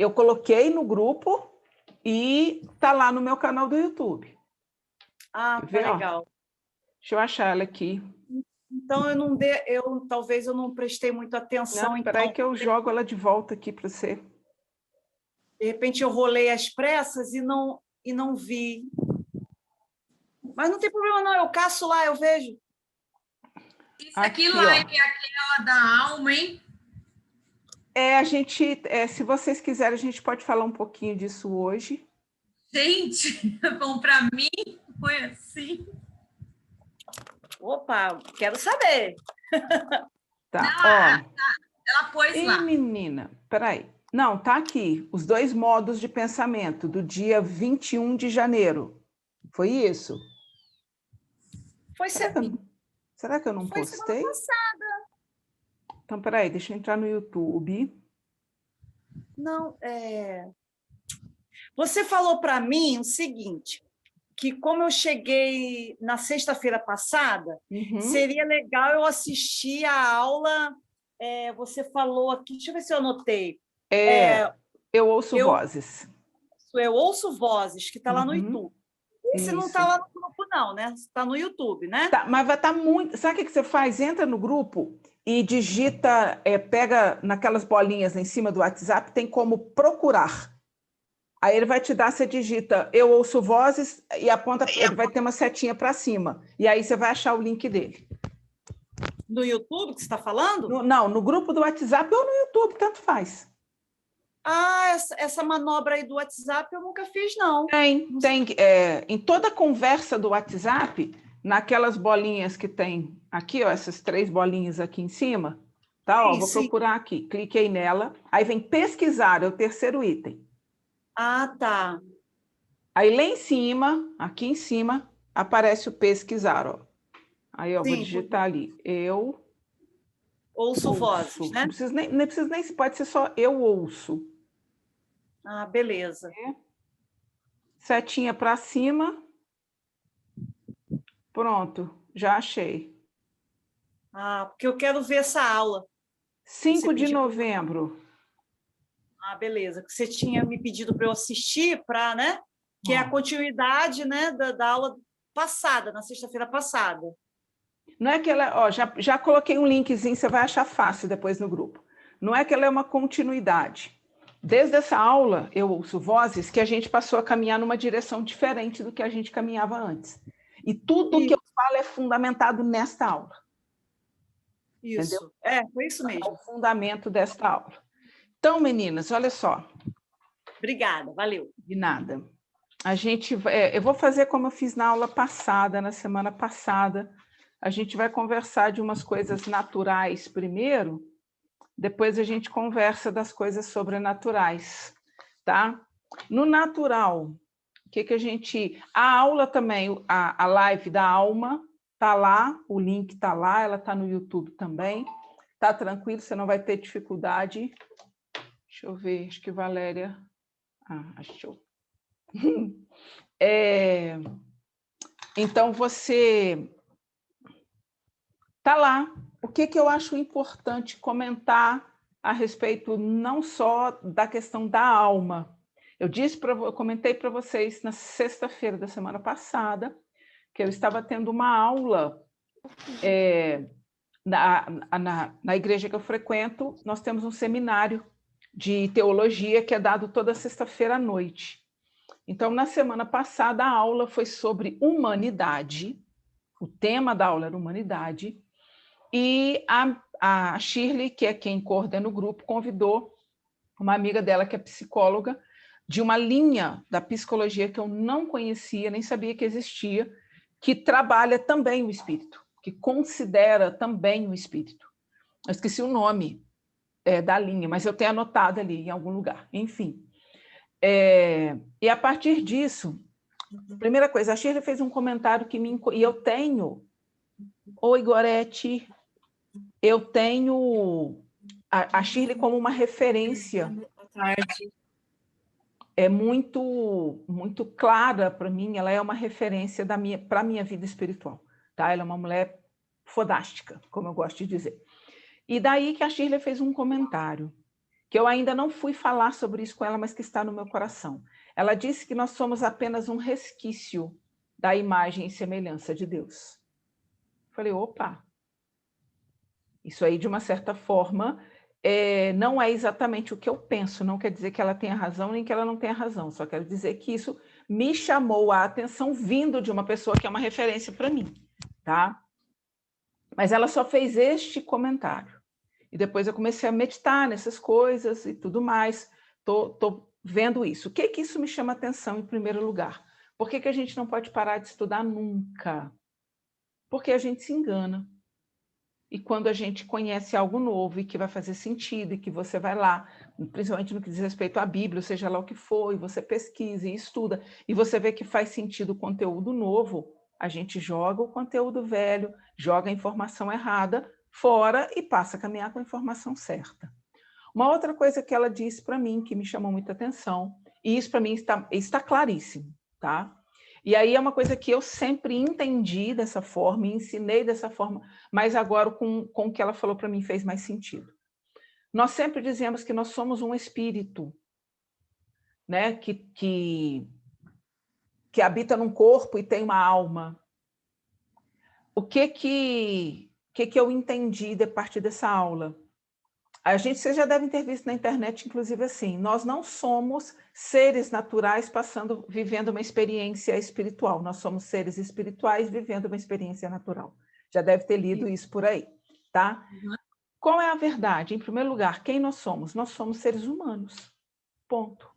eu coloquei no grupo e tá lá no meu canal do YouTube. Ah, Quer tá ver, ó? legal. Deixa eu achar ela aqui. Então talvez eu não prestei muita atenção, Não, espera aí então. que eu jogo ela de volta aqui para você. De repente eu rolei às pressas e não vi. Mas não tem problema não, eu caço lá, eu vejo. Que Aqui, live ó. é aquela da alma, hein? Se vocês quiserem, a gente pode falar um pouquinho disso hoje. Gente, bom, para mim foi assim. Opa, quero saber. Tá, Não, ó. ela pôs Ei, lá. menina, peraí. Não, tá aqui. Os 2 modos de pensamento do dia 21 de janeiro. Foi isso? Foi Será que eu não semana postei? passada. Então, peraí, deixa eu entrar no YouTube. Não, Você falou para mim o seguinte, que como eu cheguei na sexta-feira passada, seria legal eu assistir a aula. Você falou aqui, deixa eu ver se eu anotei. Eu ouço vozes. Eu ouço vozes, que está lá no YouTube. Esse não está lá no grupo, não, né? Está no YouTube, né? Tá, mas vai estar muito. Sabe o que você faz? Entra no grupo e digita, pega naquelas bolinhas lá em cima do WhatsApp, tem como procurar. Aí ele vai te dar, você digita eu ouço vozes e aponta, ele vai ter uma setinha para cima. E aí você vai achar o link dele. No YouTube que você está falando? Não, no grupo do WhatsApp ou no YouTube, tanto faz. Ah, essa manobra aí do WhatsApp eu nunca fiz, não. Tem. Em toda conversa do WhatsApp, naquelas bolinhas que tem aqui, ó, essas 3 bolinhas aqui em cima, tá? Ó, vou procurar aqui. Cliquei nela, aí vem pesquisar, é o 3º item. Ah, tá. Aí lá em cima, aqui em cima, aparece o pesquisar, ó. Aí, ó, vou digitar ali. Eu ouço vozes, né? Não precisa nem, pode ser só eu ouço. Ah, beleza. Setinha para cima. Pronto, já achei. Ah, porque eu quero ver essa aula. 5 de novembro. Ah, beleza. Que você tinha me pedido para eu assistir, para, né? Que é a continuidade, né, da aula passada, na sexta-feira passada. Não é que ela, ó, já coloquei um linkzinho, você vai achar fácil depois no grupo. Não é que ela é uma continuidade. Desde essa aula, eu ouço vozes que a gente passou a caminhar numa direção diferente do que a gente caminhava antes. E tudo que eu falo é fundamentado nesta aula. Isso. Entendeu? Foi isso mesmo. É o fundamento desta aula. Então, meninas, olha só. Obrigada, valeu. De nada. Eu vou fazer como eu fiz na aula passada, na semana passada. A gente vai conversar de umas coisas naturais primeiro, depois a gente conversa das coisas sobrenaturais, tá? No natural, o que a gente... A aula também, a live da alma, tá lá, o link tá lá, ela tá no YouTube também. Tá tranquilo, você não vai ter dificuldade. Deixa eu ver, acho que Valéria... Ah, achou. Então, você tá lá. O que eu acho importante comentar a respeito não só da questão da alma. Eu comentei para vocês na sexta-feira da semana passada que eu estava tendo uma aula na igreja que eu frequento. Nós temos um seminário de teologia que é dado toda sexta-feira à noite. Então, na semana passada, a aula foi sobre humanidade. O tema da aula era humanidade. E a Shirley, que é quem coordena o grupo, convidou uma amiga dela, que é psicóloga, de uma linha da psicologia que eu não conhecia, nem sabia que existia, que trabalha também o espírito, que considera também o espírito. Eu esqueci o nome da linha, mas eu tenho anotado ali em algum lugar. Enfim. E a partir disso, primeira coisa, a Shirley fez um comentário que e eu tenho... Oi, Gorete. Eu tenho a Shirley como uma referência. Boa tarde. É muito clara para mim, ela é uma referência para a minha vida espiritual. Tá? Ela é uma mulher fodástica, como eu gosto de dizer. E daí que a Shirley fez um comentário, que eu ainda não fui falar sobre isso com ela, mas que está no meu coração. Ela disse que nós somos apenas um resquício da imagem e semelhança de Deus. Falei, opa, isso aí, de uma certa forma, não é exatamente o que eu penso, não quer dizer que ela tenha razão, nem que ela não tenha razão, só quero dizer que isso me chamou a atenção vindo de uma pessoa que é uma referência para mim, tá? Mas ela só fez este comentário. E depois eu comecei a meditar nessas coisas e tudo mais, tô vendo isso. O que isso me chama a atenção em primeiro lugar? Por que a gente não pode parar de estudar nunca? Porque a gente se engana. E quando a gente conhece algo novo e que vai fazer sentido, e que você vai lá, principalmente no que diz respeito à Bíblia, seja lá o que for, e você pesquisa e estuda, e você vê que faz sentido o conteúdo novo, a gente joga o conteúdo velho, joga a informação errada fora e passa a caminhar com a informação certa. Uma outra coisa que ela disse para mim, que me chamou muita atenção, e isso para mim está claríssimo, tá? E aí é uma coisa que eu sempre entendi dessa forma, e ensinei dessa forma, mas agora com o que ela falou para mim fez mais sentido. Nós sempre dizemos que nós somos um espírito, né? que habita num corpo e tem uma alma. O que eu entendi a partir dessa aula? Vocês já devem ter visto na internet, inclusive assim, nós não somos seres naturais vivendo uma experiência espiritual, nós somos seres espirituais vivendo uma experiência natural. Já deve ter lido isso por aí, tá? Qual é a verdade? Em primeiro lugar, quem nós somos? Nós somos seres humanos, ponto.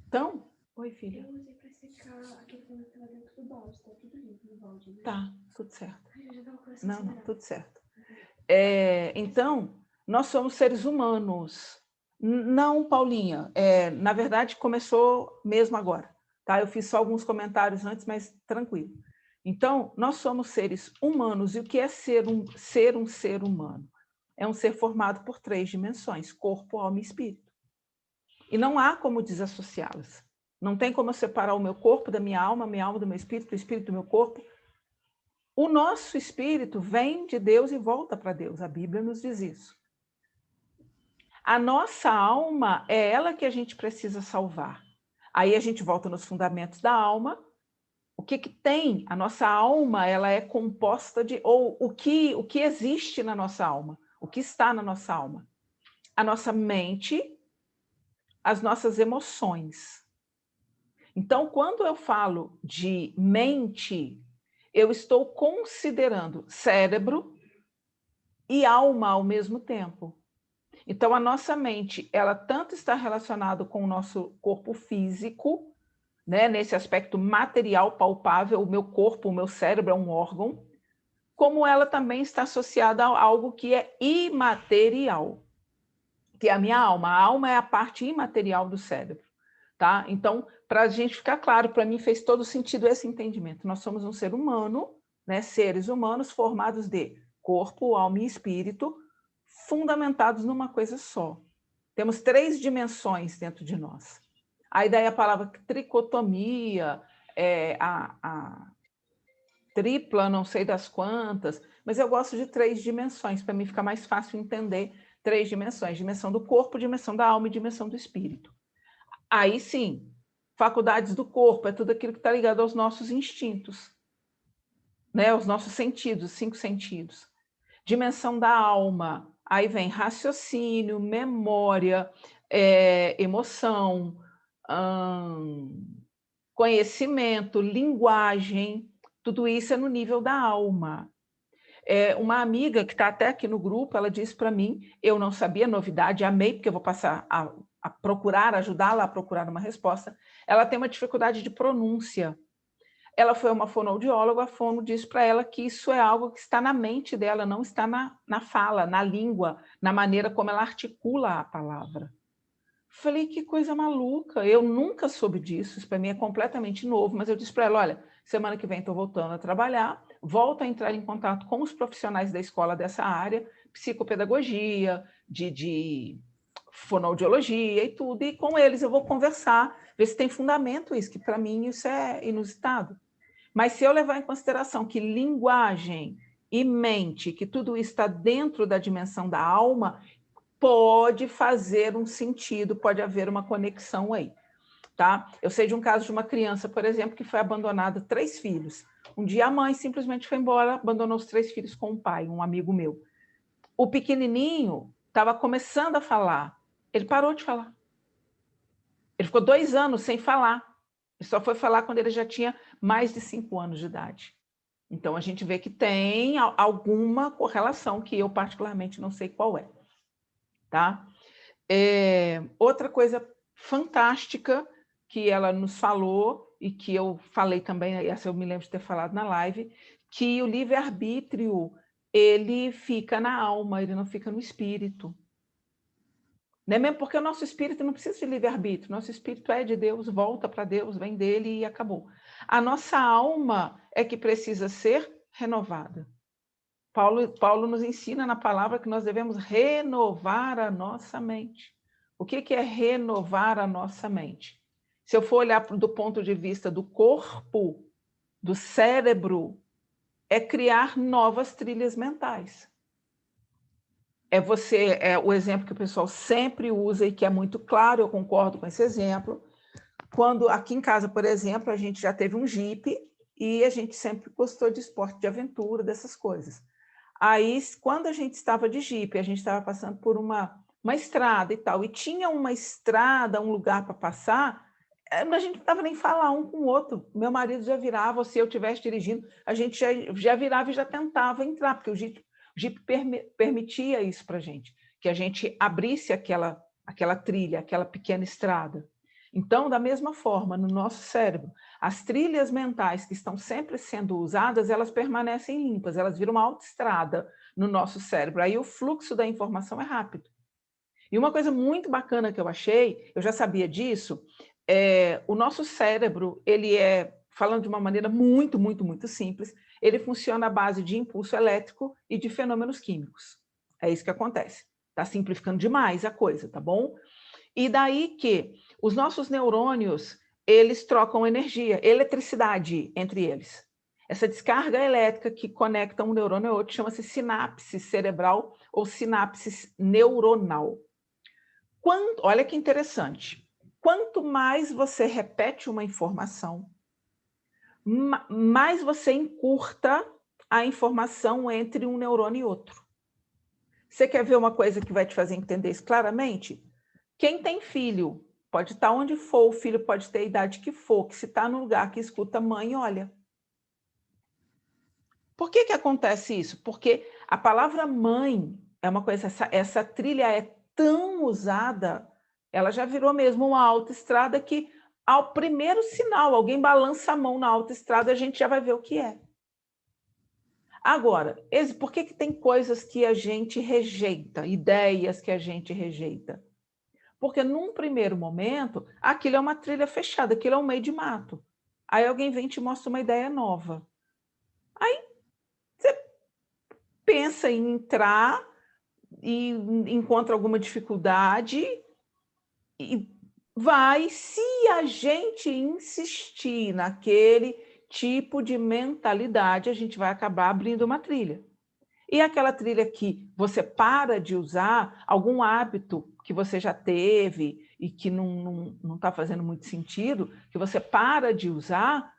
Então, oi, filha. Eu usei para secar aquele que estava dentro do balde, tá tudo limpo no balde, né? Tá, tudo certo. Ai, eu já tava começando Não, a não, acelerar. tudo certo. Então, nós somos seres humanos. Não, Paulinha, na verdade começou mesmo agora, tá? Eu fiz só alguns comentários antes, mas tranquilo. Então, nós somos seres humanos, e o que é ser um ser humano? É um ser formado por 3 dimensões, corpo, alma e espírito. E não há como desassociá-las. Não tem como eu separar o meu corpo da minha alma do meu espírito, o espírito do meu corpo. O nosso espírito vem de Deus e volta para Deus, a Bíblia nos diz isso. A nossa alma é ela que a gente precisa salvar. Aí a gente volta nos fundamentos da alma. O que tem? A nossa alma, ela é composta de... Ou o que existe na nossa alma? O que está na nossa alma? A nossa mente, as nossas emoções. Então, quando eu falo de mente, eu estou considerando cérebro e alma ao mesmo tempo. Então, a nossa mente, ela tanto está relacionada com o nosso corpo físico, né, nesse aspecto material, palpável, o meu corpo, o meu cérebro é um órgão, como ela também está associada a algo que é imaterial, que é a minha alma. A alma é a parte imaterial do cérebro, tá? Então, para a gente ficar claro, para mim fez todo sentido esse entendimento. Nós somos um ser humano, né, seres humanos formados de corpo, alma e espírito, fundamentados numa coisa só. Temos 3 dimensões dentro de nós. Aí daí a palavra tricotomia, a tripla, não sei das quantas, mas eu gosto de 3 dimensões, para mim fica mais fácil entender 3 dimensões. Dimensão do corpo, dimensão da alma e dimensão do espírito. Aí sim, faculdades do corpo, é tudo aquilo que está ligado aos nossos instintos, né? Aos nossos sentidos, os 5 sentidos. Dimensão da alma, aí vem raciocínio, memória, emoção, conhecimento, linguagem, tudo isso é no nível da alma. Uma amiga que está até aqui no grupo, ela disse para mim, eu não sabia, novidade, amei, porque eu vou passar a procurar, ajudá-la a procurar uma resposta. Ela tem uma dificuldade de pronúncia. Ela foi uma fonoaudióloga, a fono disse para ela que isso é algo que está na mente dela, não está na fala, na língua, na maneira como ela articula a palavra. Falei, que coisa maluca, eu nunca soube disso, isso para mim é completamente novo, mas eu disse para ela, olha, semana que vem estou voltando a trabalhar, volto a entrar em contato com os profissionais da escola dessa área, psicopedagogia, de fonoaudiologia e tudo, e com eles eu vou conversar, ver se tem fundamento isso, que para mim isso é inusitado. Mas se eu levar em consideração que linguagem e mente, que tudo isso está dentro da dimensão da alma, pode fazer um sentido, pode haver uma conexão aí, tá? Eu sei de um caso de uma criança, por exemplo, que foi abandonada 3 filhos. Um dia a mãe simplesmente foi embora, abandonou os 3 filhos com o pai, um amigo meu. O pequenininho estava começando a falar, ele parou de falar. Ele ficou 2 anos sem falar. Ele só foi falar quando ele já tinha mais de 5 anos de idade. Então, a gente vê que tem alguma correlação que eu particularmente não sei qual é. Tá? Outra coisa fantástica que ela nos falou, e que eu falei também, essa eu me lembro de ter falado na live, que o livre-arbítrio, ele fica na alma, ele não fica no espírito. Não é mesmo porque o nosso espírito não precisa de livre-arbítrio, nosso espírito é de Deus, volta para Deus, vem dele e acabou. A nossa alma é que precisa ser renovada. Paulo nos ensina na palavra que nós devemos renovar a nossa mente. O que é renovar a nossa mente? Se eu for olhar do ponto de vista do corpo, do cérebro, é criar novas trilhas mentais. É o exemplo que o pessoal sempre usa e que é muito claro, eu concordo com esse exemplo. Quando aqui em casa, por exemplo, a gente já teve um Jeep e a gente sempre gostou de esporte de aventura, dessas coisas. Aí, quando a gente estava de Jeep, a gente estava passando por uma estrada e tal, e tinha uma estrada, um lugar para passar, a gente não estava nem falar um com o outro. Meu marido já virava, ou se eu estivesse dirigindo, a gente já virava e já tentava entrar, porque o Jeep permitia isso para a gente, que a gente abrisse aquela trilha, aquela pequena estrada. Então, da mesma forma, no nosso cérebro, as trilhas mentais que estão sempre sendo usadas, elas permanecem limpas, elas viram uma autoestrada no nosso cérebro. Aí o fluxo da informação é rápido. E uma coisa muito bacana que eu achei, eu já sabia disso, o nosso cérebro, ele falando de uma maneira muito, muito, muito simples, ele funciona à base de impulso elétrico e de fenômenos químicos. É isso que acontece. Está simplificando demais a coisa, tá bom? E daí que os nossos neurônios, eles trocam energia, eletricidade entre eles. Essa descarga elétrica que conecta um neurônio ao outro chama-se sinapse cerebral ou sinapse neuronal. Olha que interessante. Quanto mais você repete uma informação, mais você encurta a informação entre um neurônio e outro. Você quer ver uma coisa que vai te fazer entender isso claramente? Quem tem filho, pode estar onde for, o filho pode ter a idade que for, que se está no lugar que escuta a mãe, olha. Por que acontece isso? Porque a palavra mãe é uma coisa, essa trilha é tão usada, ela já virou mesmo uma autoestrada que, ao primeiro sinal, alguém balança a mão na autoestrada, a gente já vai ver o que é. Agora, por que tem coisas que a gente rejeita, ideias que a gente rejeita? Porque, num primeiro momento, aquilo é uma trilha fechada, aquilo é um meio de mato. Aí alguém vem e te mostra uma ideia nova. Aí você pensa em entrar e encontra alguma dificuldade e vai, se a gente insistir naquele tipo de mentalidade, a gente vai acabar abrindo uma trilha. E aquela trilha que você para de usar, algum hábito que você já teve e que não está fazendo muito sentido, que você para de usar,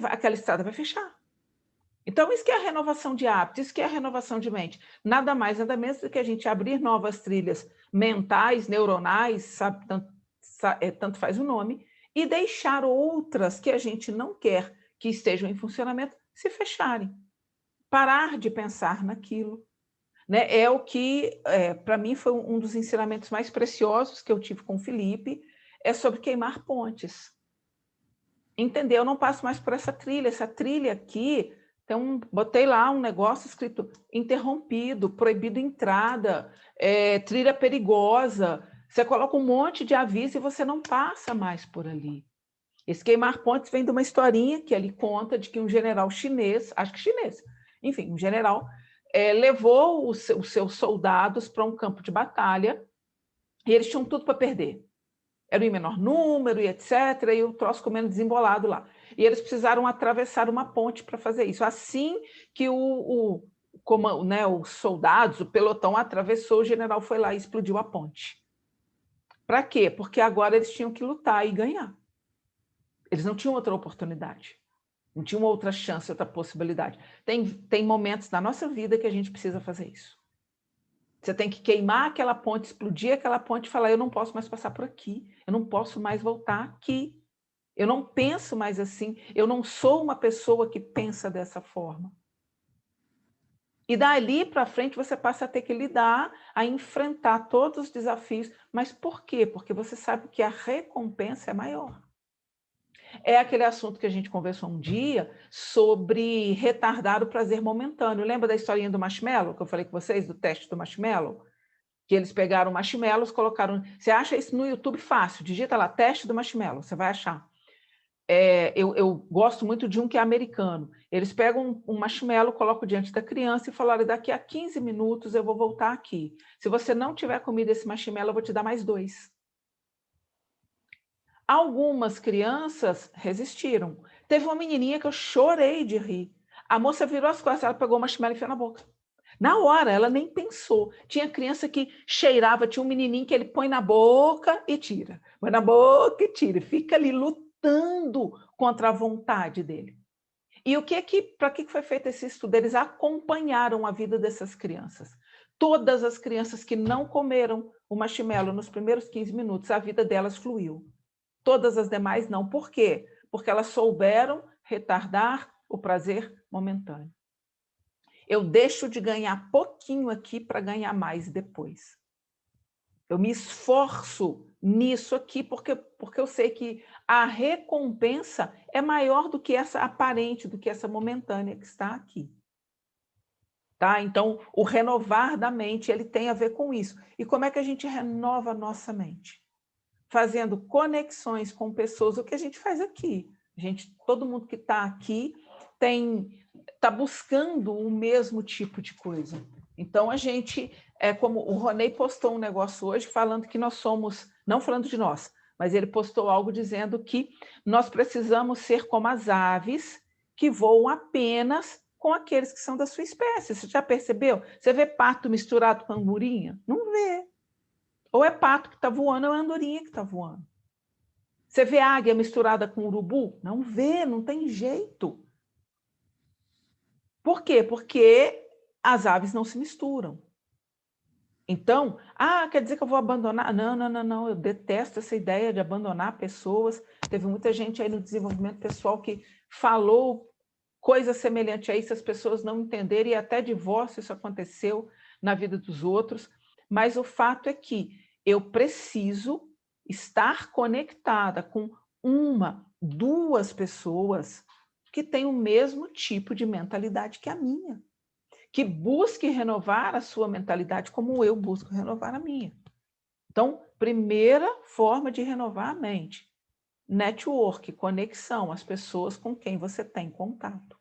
aquela estrada vai fechar. Então, isso que é a renovação de hábitos, isso que é a renovação de mente. Nada mais, nada menos do que a gente abrir novas trilhas mentais, neuronais, sabe, tanto faz o nome, e deixar outras que a gente não quer que estejam em funcionamento se fecharem. Parar de pensar naquilo. Né? É o que, para mim, foi um dos ensinamentos mais preciosos que eu tive com o Felipe, é sobre queimar pontes. Entender, eu não passo mais por essa trilha aqui, botei lá um negócio escrito interrompido, proibido entrada, trilha perigosa, você coloca um monte de aviso e você não passa mais por ali. Esse queimar pontes vem de uma historinha que ele conta de que um general chinês, acho que chinês, enfim, um general, levou os seus soldados para um campo de batalha e eles tinham tudo para perder. Era em menor número e etc. E o troço comendo desembolado lá. E eles precisaram atravessar uma ponte para fazer isso. Assim que o como, né, os soldados, o pelotão atravessou, o general foi lá e explodiu a ponte. Para quê? Porque agora eles tinham que lutar e ganhar. Eles não tinham outra oportunidade, não tinham outra chance, outra possibilidade. Tem momentos na nossa vida que a gente precisa fazer isso. Você tem que queimar aquela ponte, explodir aquela ponte e falar, eu não posso mais passar por aqui, eu não posso mais voltar aqui, eu não penso mais assim, eu não sou uma pessoa que pensa dessa forma. E dali para frente você passa a ter que lidar, a enfrentar todos os desafios. Mas por quê? Porque você sabe que a recompensa é maior. É aquele assunto que a gente conversou um dia sobre retardar o prazer momentâneo. Lembra da historinha do marshmallow, que eu falei com vocês, do teste do marshmallow? Que eles pegaram marshmallows, colocaram... Você acha isso no YouTube fácil, digita lá, teste do marshmallow, você vai achar. Eu gosto muito de um que é americano. Eles pegam um marshmallow, colocam diante da criança e falam, olha, daqui a 15 minutos eu vou voltar aqui. Se você não tiver comido esse marshmallow, eu vou te dar mais 2. Algumas crianças resistiram. Teve uma menininha que eu chorei de rir. A moça virou as costas, ela pegou o marshmallow e enfiou na boca. Na hora, ela nem pensou. Tinha criança que cheirava, tinha um menininho que ele põe na boca e tira. Põe na boca e tira. Fica ali lutando contra a vontade dele. E para que foi feito esse estudo? Eles acompanharam a vida dessas crianças. Todas as crianças que não comeram o marshmallow nos primeiros 15 minutos, a vida delas fluiu. Todas as demais não. Por quê? Porque elas souberam retardar o prazer momentâneo. Eu deixo de ganhar pouquinho aqui para ganhar mais depois. Eu me esforço nisso aqui porque eu sei que a recompensa é maior do que essa aparente, do que essa momentânea que está aqui. Tá? Então, o renovar da mente, ele tem a ver com isso. E como é que a gente renova a nossa mente? Fazendo conexões com pessoas, o que a gente faz aqui. Todo mundo que está aqui está buscando o mesmo tipo de coisa. Então, a gente, como o Ronei postou um negócio hoje falando que nós somos, não falando de nós, mas ele postou algo dizendo que nós precisamos ser como as aves que voam apenas com aqueles que são da sua espécie. Você já percebeu? Você vê pato misturado com andorinha? Não vê. Ou é pato que está voando, ou é andorinha que está voando. Você vê águia misturada com urubu? Não vê, não tem jeito. Por quê? Porque as aves não se misturam. Então, quer dizer que eu vou abandonar? Não, eu detesto essa ideia de abandonar pessoas. Teve muita gente aí no desenvolvimento pessoal que falou coisa semelhante a isso, as pessoas não entenderem, e até divórcio isso aconteceu na vida dos outros. Mas o fato é que eu preciso estar conectada com 1, 2 pessoas que têm o mesmo tipo de mentalidade que a minha, que busque renovar a sua mentalidade como eu busco renovar a minha. Então, primeira forma de renovar a mente, network, conexão, as pessoas com quem você tem contato.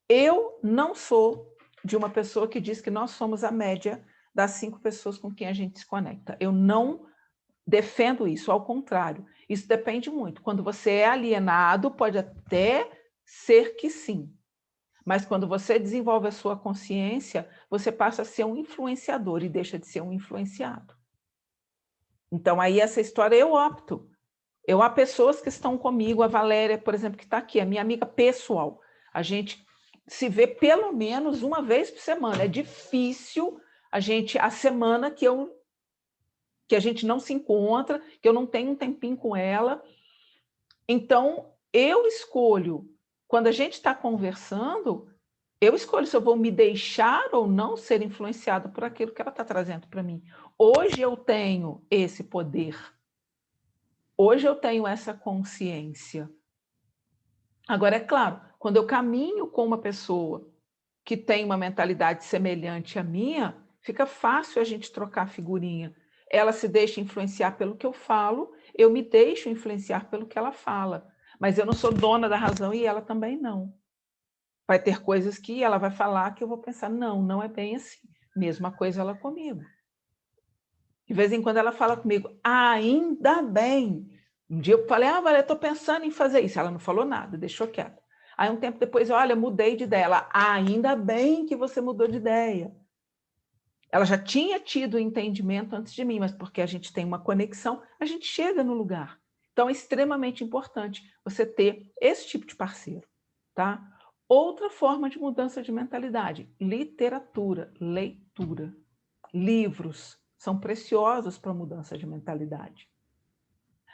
Eu não sou de uma pessoa que diz que nós somos a média das 5 pessoas com quem a gente se conecta. Eu não defendo isso, ao contrário. Isso depende muito. Quando você é alienado, pode até ser que sim. Mas quando você desenvolve a sua consciência, você passa a ser um influenciador e deixa de ser um influenciado. Então, aí essa história eu opto. Há pessoas que estão comigo, a Valéria, por exemplo, que está aqui, a minha amiga pessoal. A gente se vê pelo menos uma vez por semana. É difícil a semana que a gente não se encontra, que eu não tenho um tempinho com ela. Então, eu escolho, quando a gente está conversando, eu escolho se eu vou me deixar ou não ser influenciado por aquilo que ela está trazendo para mim. Hoje eu tenho esse poder. Hoje eu tenho essa consciência. Agora, é claro, quando eu caminho com uma pessoa que tem uma mentalidade semelhante à minha, fica fácil a gente trocar figurinha. Ela se deixa influenciar pelo que eu falo, eu me deixo influenciar pelo que ela fala. Mas eu não sou dona da razão e ela também não. Vai ter coisas que ela vai falar que eu vou pensar, não é bem assim. Mesma coisa ela comigo. De vez em quando ela fala comigo, ainda bem. Um dia eu falei, Valéria, estou pensando em fazer isso. Ela não falou nada, deixou quieto. Aí um tempo depois, olha, mudei de ideia. Ela, ainda bem que você mudou de ideia. Ela já tinha tido o entendimento antes de mim, mas porque a gente tem uma conexão, a gente chega no lugar. Então, é extremamente importante você ter esse tipo de parceiro, tá? Outra forma de mudança de mentalidade, literatura, leitura. Livros são preciosos para a mudança de mentalidade.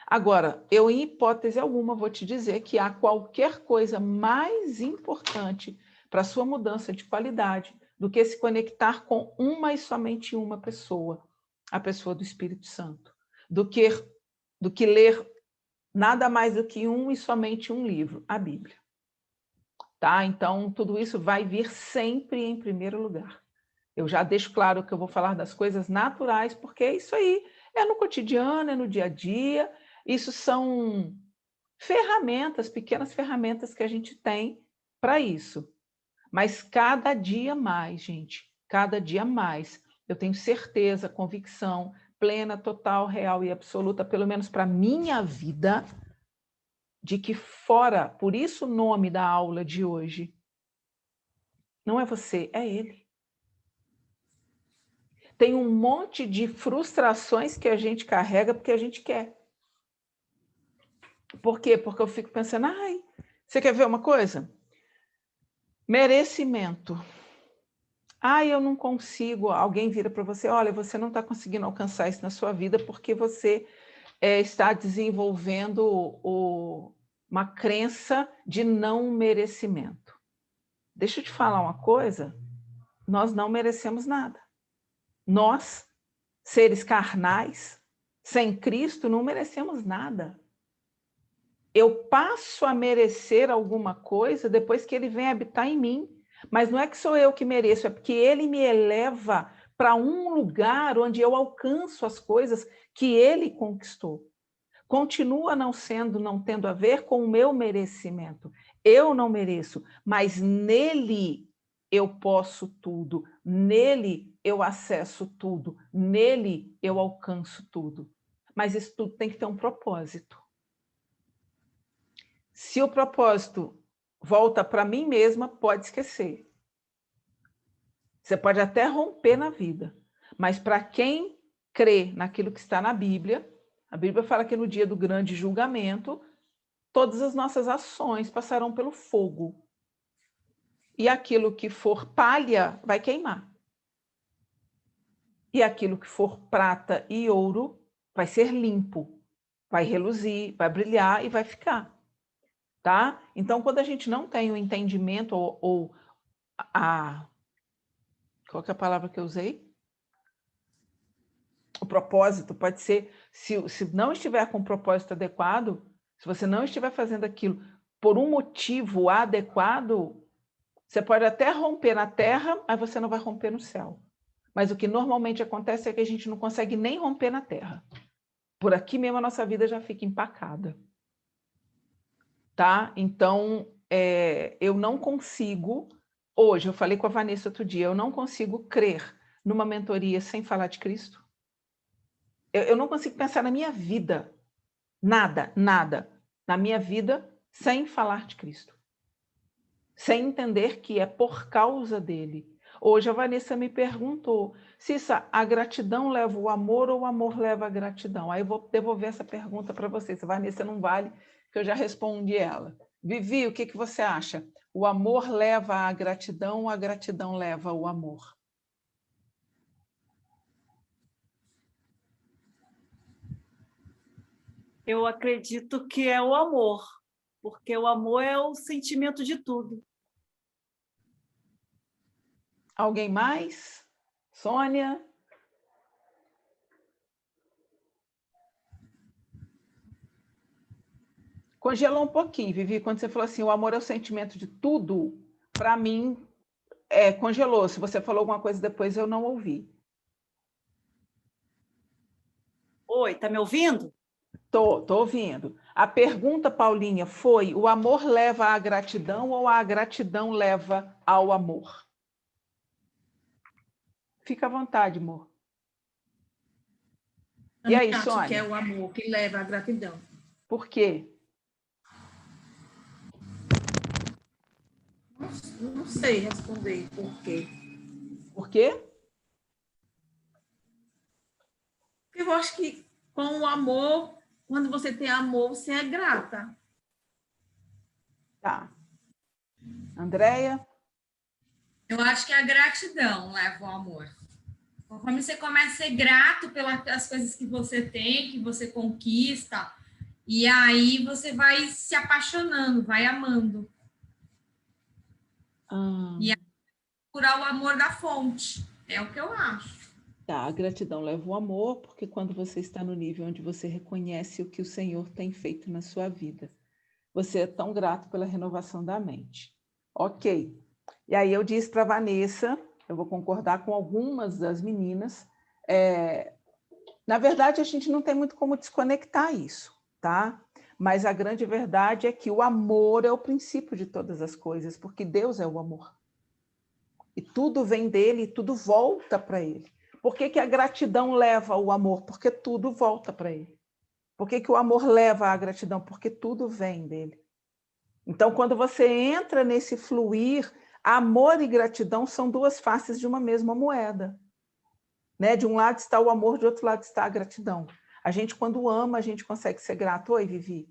Agora, eu, em hipótese alguma, vou te dizer que há qualquer coisa mais importante para a sua mudança de qualidade do que se conectar com uma e somente uma pessoa, a pessoa do Espírito Santo, do que ler nada mais do que um e somente um livro, a Bíblia. Tá? Então, tudo isso vai vir sempre em primeiro lugar. Eu já deixo claro que eu vou falar das coisas naturais, porque isso aí é no cotidiano, é no dia a dia, isso são ferramentas, pequenas ferramentas que a gente tem para isso. Mas cada dia mais, gente, cada dia mais, eu tenho certeza, convicção plena, total, real e absoluta, pelo menos para a minha vida, de que fora, por isso o nome da aula de hoje, não é você, é ele. Tem um monte de frustrações que a gente carrega porque a gente quer. Por quê? Porque eu fico pensando, ai, você quer ver uma coisa? Merecimento. Ai, eu não consigo. Alguém vira para você, olha, você não está conseguindo alcançar isso na sua vida porque você está desenvolvendo uma crença de não merecimento. Deixa eu te falar uma coisa, nós não merecemos nada. Nós, seres carnais, sem Cristo, não merecemos nada. Eu passo a merecer alguma coisa depois que ele vem habitar em mim. Mas não é que sou eu que mereço, é porque ele me eleva para um lugar onde eu alcanço as coisas que ele conquistou. Continua não sendo, não tendo a ver com o meu merecimento. Eu não mereço, mas nele eu posso tudo, nele eu acesso tudo, nele eu alcanço tudo. Mas isso tudo tem que ter um propósito. Se o propósito volta para mim mesma, pode esquecer. Você pode até romper na vida, mas para quem crê naquilo que está na Bíblia, a Bíblia fala que no dia do grande julgamento, todas as nossas ações passarão pelo fogo. E aquilo que for palha vai queimar. E aquilo que for prata e ouro vai ser limpo, vai reluzir, vai brilhar e vai ficar. Tá? Então, quando a gente não tem o entendimento ou qual que é a palavra que eu usei? O propósito pode ser, se não estiver com o propósito adequado, se você não estiver fazendo aquilo por um motivo adequado, você pode até romper na terra, mas você não vai romper no céu. Mas o que normalmente acontece é que a gente não consegue nem romper na terra. Por aqui mesmo a nossa vida já fica empacada. Tá? Então, eu não consigo, hoje, eu falei com a Vanessa outro dia, eu não consigo crer numa mentoria sem falar de Cristo. Eu não consigo pensar na minha vida, nada, na minha vida, sem falar de Cristo. Sem entender que é por causa dele. Hoje a Vanessa me perguntou, Cissa, a gratidão leva o amor ou o amor leva a gratidão? Aí eu vou devolver essa pergunta para você. Se a Vanessa não vale, que eu já respondi ela. Vivi, o que você acha? O amor leva a gratidão ou a gratidão leva o amor? Eu acredito que é o amor, porque o amor é o sentimento de tudo. Alguém mais? Sônia? Congelou um pouquinho, Vivi, quando você falou assim, o amor é o sentimento de tudo, para mim, congelou. Se você falou alguma coisa depois, eu não ouvi. Oi, tá me ouvindo? Tô ouvindo. A pergunta, Paulinha, foi: o amor leva à gratidão ou a gratidão leva ao amor? Fica à vontade, amor. E aí, acho Sônia? que é o amor que leva à gratidão. Por quê? Não sei responder por quê. Por quê? Porque eu acho que com o amor, quando você tem amor, você é grata. Tá. Andréia? Eu acho que a gratidão leva ao amor. Conforme você começa a ser grato pelas coisas que você tem, que você conquista, e aí você vai se apaixonando, vai amando. E aí procurar o amor da fonte. É o que eu acho. Tá, a gratidão leva o amor, porque quando você está no nível onde você reconhece o que o Senhor tem feito na sua vida, você é tão grato pela renovação da mente. Ok. E aí eu disse para a Vanessa, eu vou concordar com algumas das meninas, na verdade a gente não tem muito como desconectar isso, tá? Mas a grande verdade é que o amor é o princípio de todas as coisas, porque Deus é o amor. E tudo vem dele, e tudo volta para ele. Por que a gratidão leva ao amor? Porque tudo volta para ele. Por que o amor leva à gratidão? Porque tudo vem dele. Então, quando você entra nesse fluir, amor e gratidão são duas faces de uma mesma moeda. Né? De um lado está o amor, de outro lado está a gratidão. A gente, quando ama, a gente consegue ser grato. Oi, Vivi.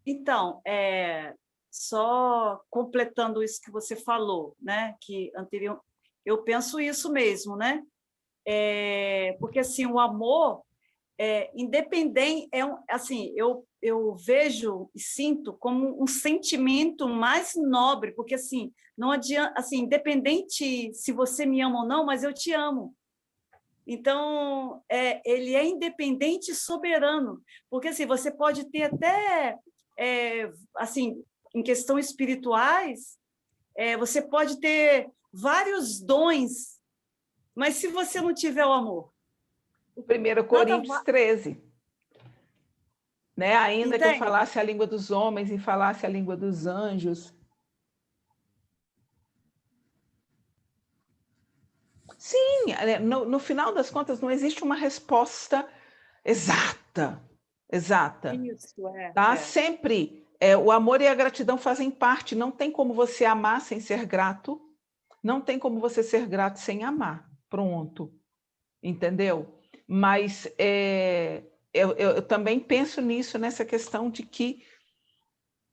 Então, só completando isso que você falou, né? Que anterior, eu penso isso mesmo, né? Porque assim, o amor independente assim, eu vejo e sinto como um sentimento mais nobre, porque assim, não adianta, assim, independente se você me ama ou não, mas eu te amo. Então, ele é independente e soberano, porque assim, você pode ter até, assim, em questões espirituais, você pode ter vários dons, mas se você não tiver o amor, 1 Coríntios 13. Né? Ainda que eu entende? falasse a língua dos homens e falasse a língua dos anjos. Sim, no final das contas, não existe uma resposta exata. Isso, Tá? Sempre o amor e a gratidão fazem parte. Não tem como você amar sem ser grato. Não tem como você ser grato sem amar. Pronto. Entendeu? Mas eu também penso nisso, nessa questão de que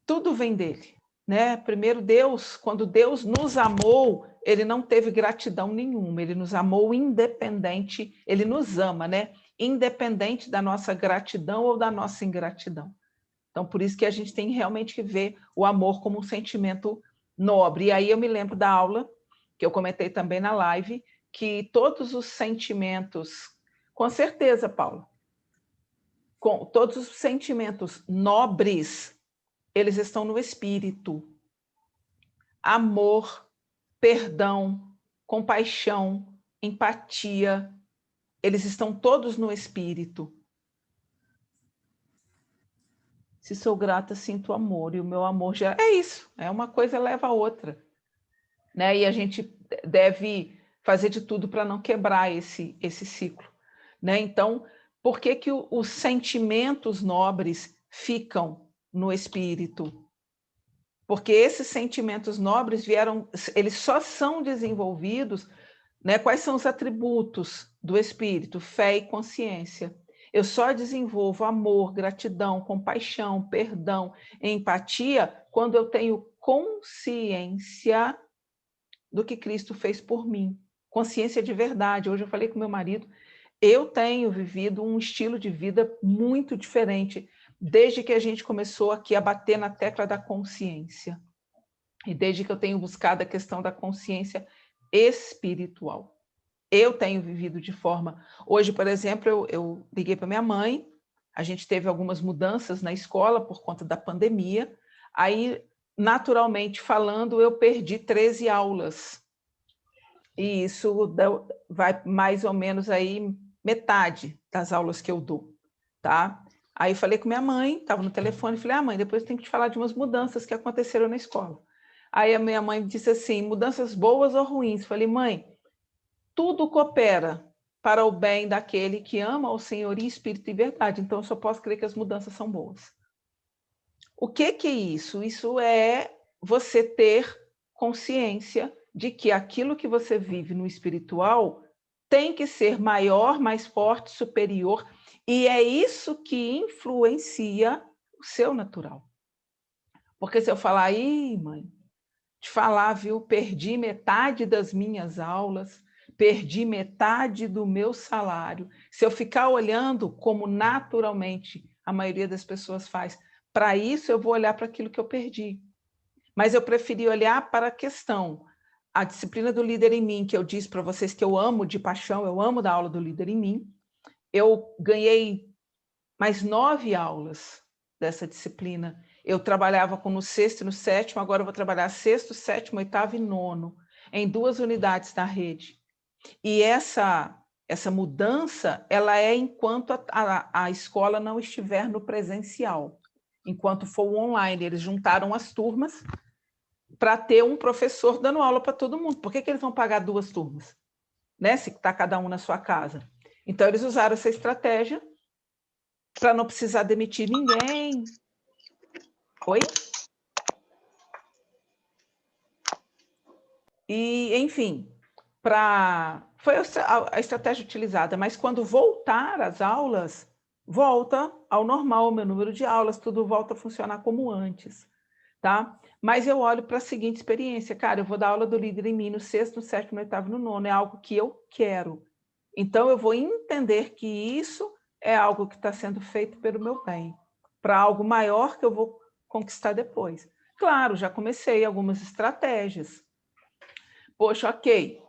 tudo vem dele. Né? Primeiro, Deus, quando Deus nos amou, ele não teve gratidão nenhuma, ele nos amou independente, ele nos ama, né? Independente da nossa gratidão ou da nossa ingratidão. Então, por isso que a gente tem realmente que ver o amor como um sentimento nobre. E aí eu me lembro da aula, que eu comentei também na live, que todos os sentimentos, com certeza, Paulo, com todos os sentimentos nobres, eles estão no espírito. Amor, perdão, compaixão, empatia, eles estão todos no espírito. Se sou grata, sinto amor, e o meu amor já... É isso, uma coisa leva a outra. Né? E a gente deve fazer de tudo para não quebrar esse ciclo. Né? Então, por que os sentimentos nobres ficam no espírito? Porque esses sentimentos nobres eles só são desenvolvidos, né? Quais são os atributos do espírito? Fé e consciência. Eu só desenvolvo amor, gratidão, compaixão, perdão, empatia quando eu tenho consciência do que Cristo fez por mim. Consciência de verdade. Hoje eu falei com meu marido, eu tenho vivido um estilo de vida muito diferente desde que a gente começou aqui a bater na tecla da consciência. E desde que eu tenho buscado a questão da consciência espiritual. Eu tenho vivido de forma... Hoje, por exemplo, eu liguei para minha mãe, a gente teve algumas mudanças na escola por conta da pandemia, aí, naturalmente falando, eu perdi 13 aulas. E isso vai mais ou menos aí metade das aulas que eu dou, tá? Aí falei com minha mãe, estava no telefone, falei, mãe, depois eu tenho que te falar de umas mudanças que aconteceram na escola. Aí a minha mãe disse assim, mudanças boas ou ruins? Falei, mãe, tudo coopera para o bem daquele que ama ao Senhor em espírito e verdade. Então, eu só posso crer que as mudanças são boas. O que é isso? Isso é você ter consciência de que aquilo que você vive no espiritual tem que ser maior, mais forte, superior, e é isso que influencia o seu natural. Porque se eu falar, aí, mãe, te falar, viu, perdi metade das minhas aulas, perdi metade do meu salário. Se eu ficar olhando como naturalmente a maioria das pessoas faz, para isso eu vou olhar para aquilo que eu perdi. Mas eu preferi olhar para a questão, a disciplina do líder em mim, que eu disse para vocês que eu amo de paixão, eu amo dar aula do líder em mim. Eu ganhei mais 9 aulas dessa disciplina. Eu trabalhava com no 6º e no 7º, agora eu vou trabalhar 6º, 7º, 8º e 9º, em 2 unidades da rede. E essa mudança, ela é enquanto a escola não estiver no presencial, enquanto for o online. Eles juntaram as turmas para ter um professor dando aula para todo mundo. Por que eles vão pagar 2 turmas? Né? Se está cada um na sua casa. Então, eles usaram essa estratégia para não precisar demitir ninguém. Oi? E, enfim, foi a estratégia utilizada, mas quando voltar às aulas, volta ao normal o meu número de aulas, tudo volta a funcionar como antes, tá? Mas eu olho para a seguinte experiência, cara, eu vou dar aula do líder em mim no 6º, no 7º, no 8º, no 9º, é algo que eu quero. Então, eu vou entender que isso é algo que está sendo feito pelo meu bem, para algo maior que eu vou conquistar depois. Claro, já comecei algumas estratégias. Poxa, ok,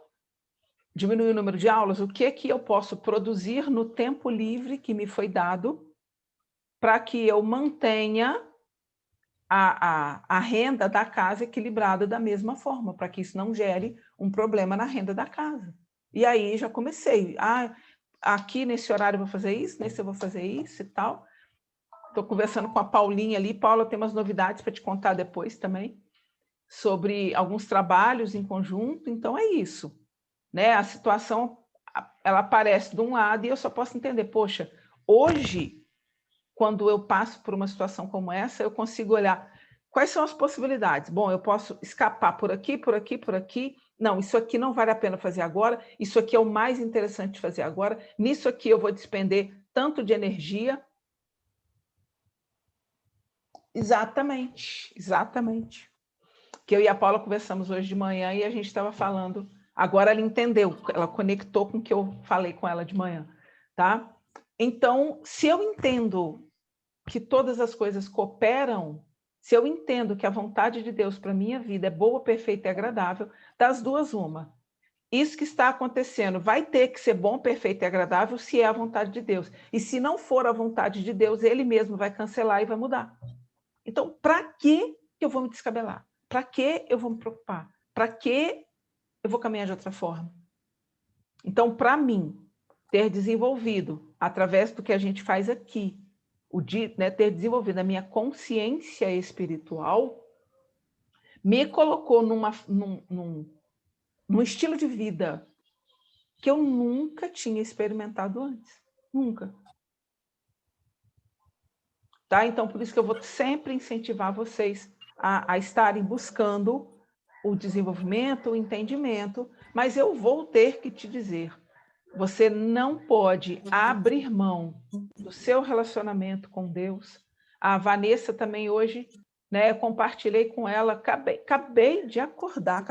diminuir o número de aulas, o que eu posso produzir no tempo livre que me foi dado para que eu mantenha a renda da casa equilibrada da mesma forma, para que isso não gere um problema na renda da casa. E aí já comecei. Aqui nesse horário eu vou fazer isso, nesse eu vou fazer isso e tal. Estou conversando com a Paulinha ali. Paula, tem umas novidades para te contar depois também, sobre alguns trabalhos em conjunto. Então é isso, né? A situação, ela aparece de um lado e eu só posso entender, poxa, hoje, quando eu passo por uma situação como essa, eu consigo olhar quais são as possibilidades. Bom, eu posso escapar por aqui, por aqui, por aqui. Não, isso aqui não vale a pena fazer agora, isso aqui é o mais interessante de fazer agora, nisso aqui eu vou despender tanto de energia. Exatamente, exatamente. Que eu e a Paula conversamos hoje de manhã e a gente estava falando, agora ela entendeu, ela conectou com o que eu falei com ela de manhã, tá? Então, se eu entendo que todas as coisas cooperam, se eu entendo que a vontade de Deus para a minha vida é boa, perfeita e agradável, das duas uma. Isso que está acontecendo vai ter que ser bom, perfeito e agradável se é a vontade de Deus. E se não for a vontade de Deus, ele mesmo vai cancelar e vai mudar. Então, para que eu vou me descabelar? Para que eu vou me preocupar? Para que eu vou caminhar de outra forma? Então, para mim, ter desenvolvido, através do que a gente faz aqui, ter desenvolvido a minha consciência espiritual, me colocou num estilo de vida que eu nunca tinha experimentado antes. Nunca. Tá? Então, por isso que eu vou sempre incentivar vocês a estarem buscando o desenvolvimento, o entendimento, mas eu vou ter que te dizer, você não pode abrir mão do seu relacionamento com Deus. A Vanessa também hoje, né, eu compartilhei com ela, acabei de acordar,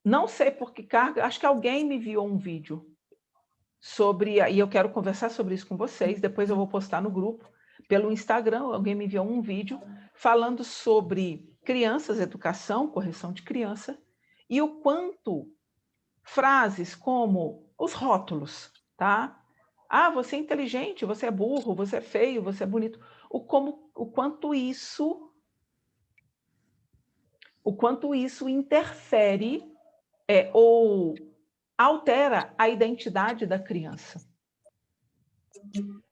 não sei por que carga, acho que alguém me enviou um vídeo sobre, e eu quero conversar sobre isso com vocês, depois eu vou postar no grupo, pelo Instagram, alguém me enviou um vídeo falando sobre crianças, educação, correção de criança, e o quanto frases como os rótulos, tá? Ah, você é inteligente, você é burro, você é feio, você é bonito. O quanto isso interfere ou altera a identidade da criança.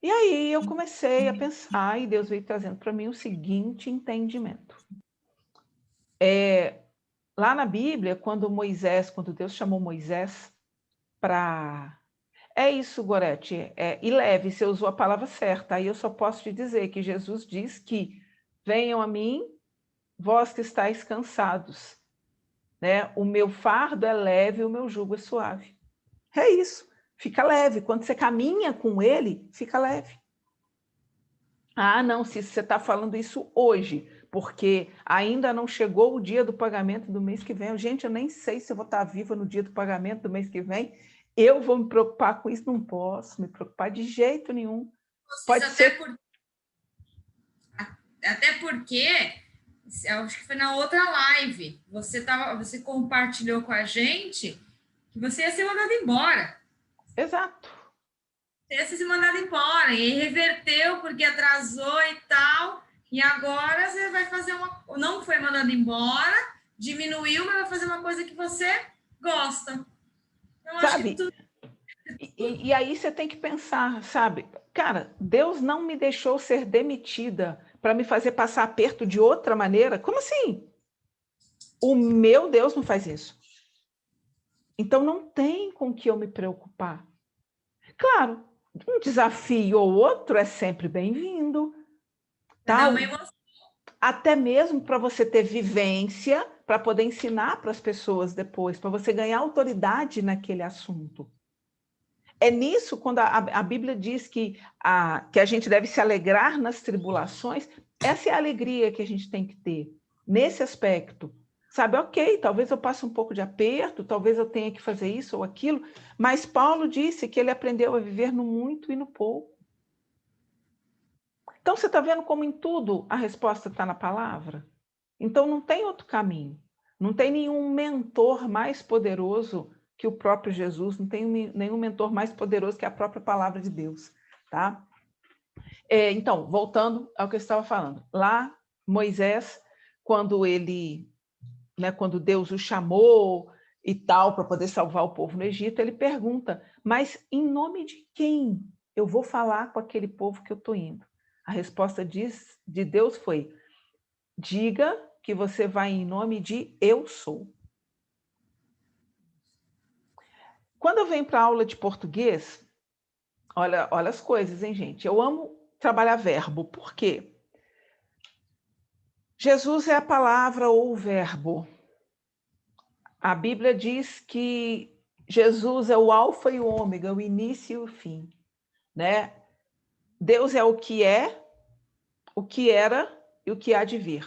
E aí eu comecei a pensar, e Deus veio trazendo para mim o seguinte entendimento. Lá na Bíblia, quando Deus chamou Moisés para... É isso, Gorete, e leve, você usou a palavra certa, aí eu só posso te dizer que Jesus diz que venham a mim vós que estáis cansados, né? O meu fardo é leve, o meu jugo é suave. É isso, fica leve. Quando você caminha com ele, fica leve. Ah, não, se você está falando isso hoje, porque ainda não chegou o dia do pagamento do mês que vem. Gente, eu nem sei se eu vou estar viva no dia do pagamento do mês que vem. Eu vou me preocupar com isso? Não posso me preocupar de jeito nenhum. Pode ser... Até porque, eu acho que foi na outra live, você compartilhou com a gente que você ia ser mandado embora. Exato. Você ia ser mandado embora, e reverteu porque atrasou e tal, e agora você vai fazer não foi mandado embora, diminuiu, mas vai fazer uma coisa que você gosta. Eu acho que tudo... E aí você tem que pensar, sabe? Cara, Deus não me deixou ser demitida para me fazer passar aperto de outra maneira? Como assim? O meu Deus não faz isso. Então não tem com que eu me preocupar. Claro, um desafio ou outro é sempre bem-vindo. Tá? Até mesmo para você ter vivência, para poder ensinar para as pessoas depois, para você ganhar autoridade naquele assunto. É nisso, quando a Bíblia diz que a gente deve se alegrar nas tribulações, essa é a alegria que a gente tem que ter, nesse aspecto. Sabe, ok, talvez eu passe um pouco de aperto, talvez eu tenha que fazer isso ou aquilo, mas Paulo disse que ele aprendeu a viver no muito e no pouco. Então, você está vendo como em tudo a resposta está na palavra? Então, não tem outro caminho. Não tem nenhum mentor mais poderoso que o próprio Jesus, não tem nenhum mentor mais poderoso que a própria palavra de Deus, tá? Então, voltando ao que eu estava falando. Lá, Moisés, quando quando Deus o chamou e tal, para poder salvar o povo no Egito, ele pergunta, mas em nome de quem eu vou falar com aquele povo que eu estou indo? A resposta de Deus foi, diga que você vai em nome de eu sou. Quando eu venho para a aula de português, olha as coisas, hein, gente? Eu amo trabalhar verbo. Por quê? Jesus é a palavra ou o verbo. A Bíblia diz que Jesus é o alfa e o ômega, o início e o fim, né? Deus é, o que era e o que há de vir.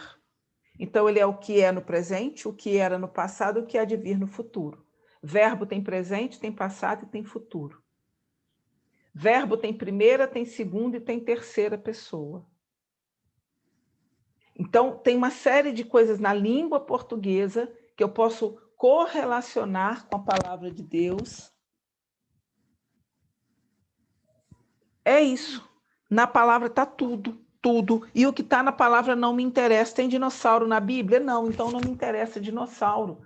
Então, ele é o que é no presente, o que era no passado, o que há de vir no futuro. Verbo tem presente, tem passado e tem futuro. Verbo tem primeira, tem segunda e tem terceira pessoa. Então, tem uma série de coisas na língua portuguesa que eu posso correlacionar com a palavra de Deus. É isso. Na palavra está tudo, tudo. E o que está na palavra não me interessa. Tem dinossauro na Bíblia? Não, então não me interessa dinossauro.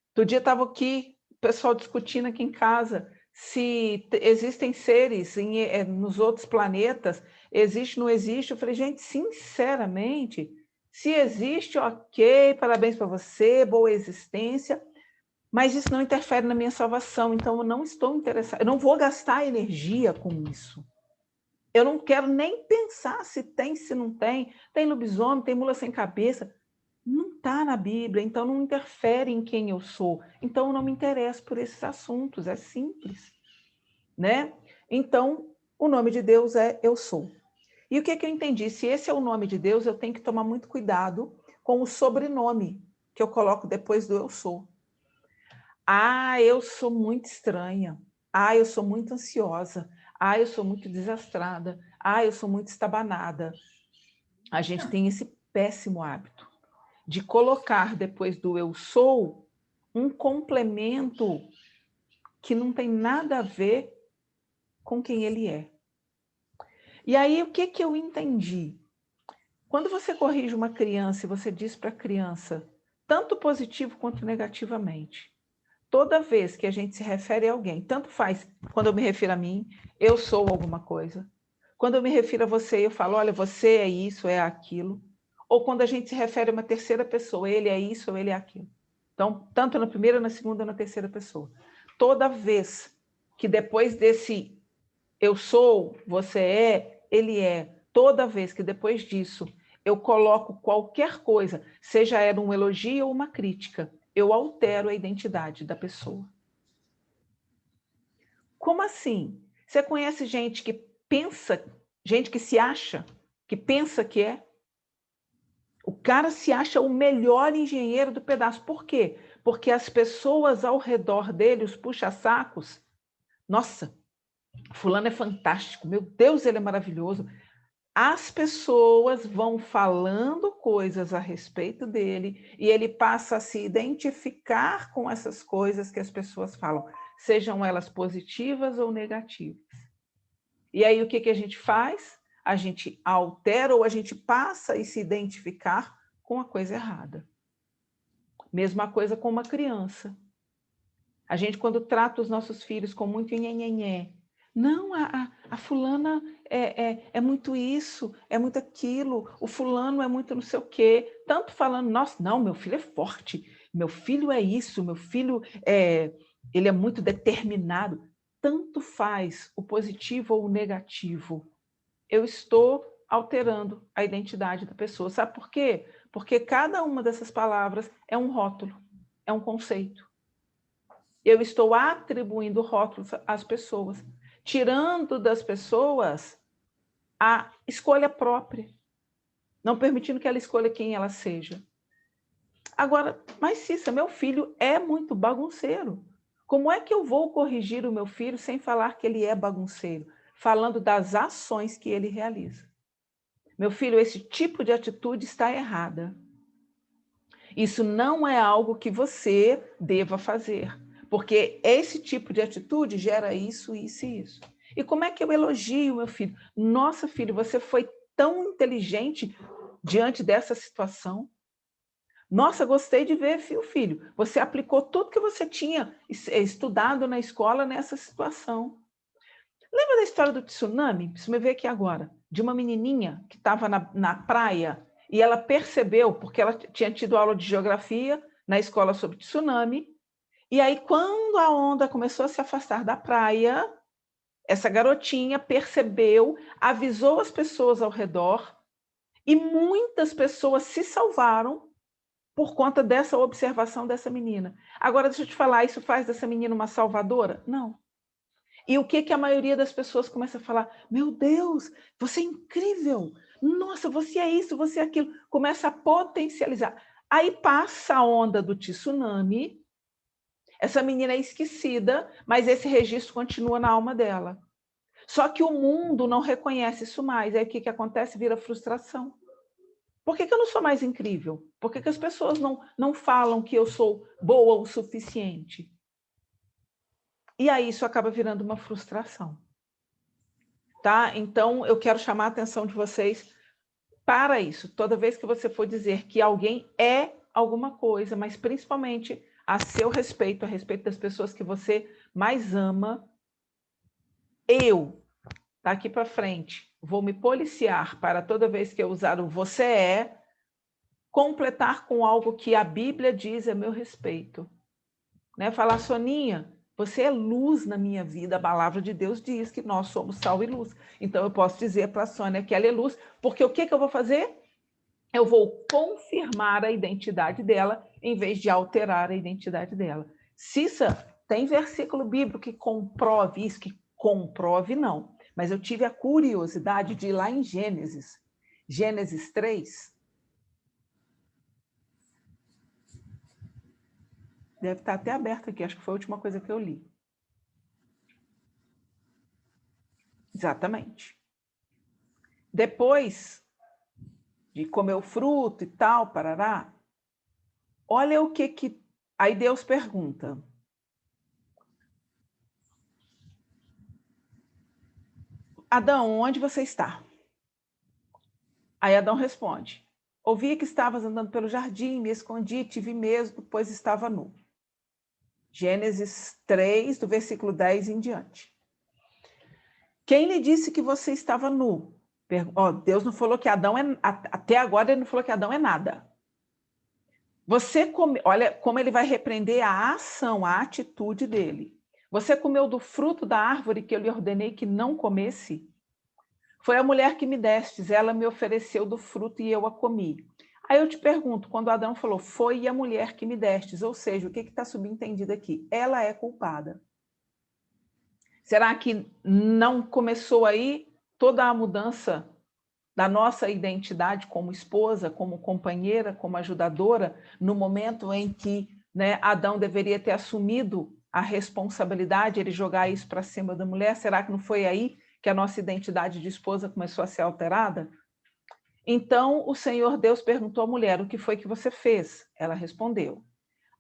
Outro dia estava aqui, o pessoal discutindo aqui em casa, se existem seres nos outros planetas, existe, não existe. Eu falei, gente, sinceramente, se existe, ok, parabéns para você, boa existência, mas isso não interfere na minha salvação, então eu não estou interessada, eu não vou gastar energia com isso. Eu não quero nem pensar se tem, se não tem. Tem lobisomem, tem mula sem cabeça. Não está na Bíblia, então não interfere em quem eu sou. Então eu não me interesso por esses assuntos, é simples, né? Então, o nome de Deus é Eu Sou. E o que eu entendi? Se esse é o nome de Deus, eu tenho que tomar muito cuidado com o sobrenome que eu coloco depois do Eu Sou. Ah, eu sou muito estranha. Ah, eu sou muito ansiosa. Ah, eu sou muito desastrada. Ah, eu sou muito estabanada. A gente tem esse péssimo hábito de colocar depois do eu sou um complemento que não tem nada a ver com quem ele é. E aí, o que eu entendi? Quando você corrige uma criança e você diz para a criança, tanto positivo quanto negativamente, toda vez que a gente se refere a alguém, tanto faz quando eu me refiro a mim, eu sou alguma coisa. Quando eu me refiro a você, eu falo, olha, você é isso, é aquilo. Ou quando a gente se refere a uma terceira pessoa, ele é isso ou ele é aquilo. Então, tanto na primeira, na segunda, na terceira pessoa. Toda vez que depois desse eu sou, você é, ele é, toda vez que depois disso eu coloco qualquer coisa, seja ela um elogio ou uma crítica, eu altero a identidade da pessoa. Como assim? Você conhece gente que pensa, gente que se acha, que pensa que é? O cara se acha o melhor engenheiro do pedaço. Por quê? Porque as pessoas ao redor dele, os puxa-sacos, nossa, fulano é fantástico, meu Deus, ele é maravilhoso. As pessoas vão falando coisas a respeito dele e ele passa a se identificar com essas coisas que as pessoas falam, sejam elas positivas ou negativas. E aí o que a gente faz? A gente altera ou a gente passa a se identificar com a coisa errada. Mesma coisa com uma criança. A gente, quando trata os nossos filhos com muito nhenhenhé, não, a fulana é muito isso, é muito aquilo, o fulano é muito não sei o quê. Tanto falando, nossa, não, meu filho é forte, meu filho é isso, meu filho ele é muito determinado. Tanto faz o positivo ou o negativo. Eu estou alterando a identidade da pessoa. Sabe por quê? Porque cada uma dessas palavras é um rótulo, é um conceito. Eu estou atribuindo rótulos às pessoas, tirando das pessoas a escolha própria, não permitindo que ela escolha quem ela seja. Agora, mas Cissa, meu filho é muito bagunceiro. Como é que eu vou corrigir o meu filho sem falar que ele é bagunceiro? Falando das ações que ele realiza. Meu filho, esse tipo de atitude está errada. Isso não é algo que você deva fazer. Porque esse tipo de atitude gera isso, isso e isso. E como é que eu elogio meu filho? Nossa, filho, você foi tão inteligente diante dessa situação. Nossa, gostei de ver, filho. Você aplicou tudo que você tinha estudado na escola nessa situação. Lembra da história do tsunami? Isso me veio aqui agora. De uma menininha que estava na praia e ela percebeu, porque ela tinha tido aula de geografia na escola sobre tsunami, e aí, quando a onda começou a se afastar da praia, essa garotinha percebeu, avisou as pessoas ao redor, e muitas pessoas se salvaram por conta dessa observação dessa menina. Agora, deixa eu te falar, isso faz dessa menina uma salvadora? Não. E o que a maioria das pessoas começa a falar? Meu Deus, você é incrível! Nossa, você é isso, você é aquilo. Começa a potencializar. Aí passa a onda do tsunami. Essa menina é esquecida, mas esse registro continua na alma dela. Só que o mundo não reconhece isso mais. Aí o que acontece? Vira frustração. Por que eu não sou mais incrível? Por que as pessoas não falam que eu sou boa o suficiente? E aí isso acaba virando uma frustração. Tá? Então, eu quero chamar a atenção de vocês para isso. Toda vez que você for dizer que alguém é alguma coisa, mas principalmente a seu respeito, a respeito das pessoas que você mais ama, eu, daqui para frente, vou me policiar para toda vez que eu usar o você é, completar com algo que a Bíblia diz a meu respeito. Né? Falar, Soninha, você é luz na minha vida, a palavra de Deus diz que nós somos sal e luz. Então eu posso dizer para a Sônia que ela é luz, porque o que eu vou fazer? Eu vou confirmar a identidade dela em vez de alterar a identidade dela. Cissa, tem versículo bíblico que comprove isso? Que comprove, não. Mas eu tive a curiosidade de ir lá em Gênesis. Gênesis 3. Deve estar até aberto aqui, acho que foi a última coisa que eu li. Exatamente. Depois de comer o fruto e tal, parará, olha o que... Aí Deus pergunta. Adão, onde você está? Aí Adão responde. Ouvi que estavas andando pelo jardim, me escondi, te vi mesmo, pois estava nu. Gênesis 3, do versículo 10 em diante. Quem lhe disse que você estava nu? Deus não falou que Adão é... Até agora ele não falou que Adão é nada. Olha como ele vai repreender a ação, a atitude dele. Você comeu do fruto da árvore que eu lhe ordenei que não comesse? Foi a mulher que me destes, ela me ofereceu do fruto e eu a comi. Aí eu te pergunto, quando Adão falou, foi a mulher que me destes, ou seja, o que está subentendido aqui? Ela é culpada. Será que não começou aí toda a mudança da nossa identidade como esposa, como companheira, como ajudadora, no momento em que, né, Adão deveria ter assumido a responsabilidade, ele jogar isso para cima da mulher? Será que não foi aí que a nossa identidade de esposa começou a ser alterada? Então, o Senhor Deus perguntou à mulher, o que foi que você fez? Ela respondeu.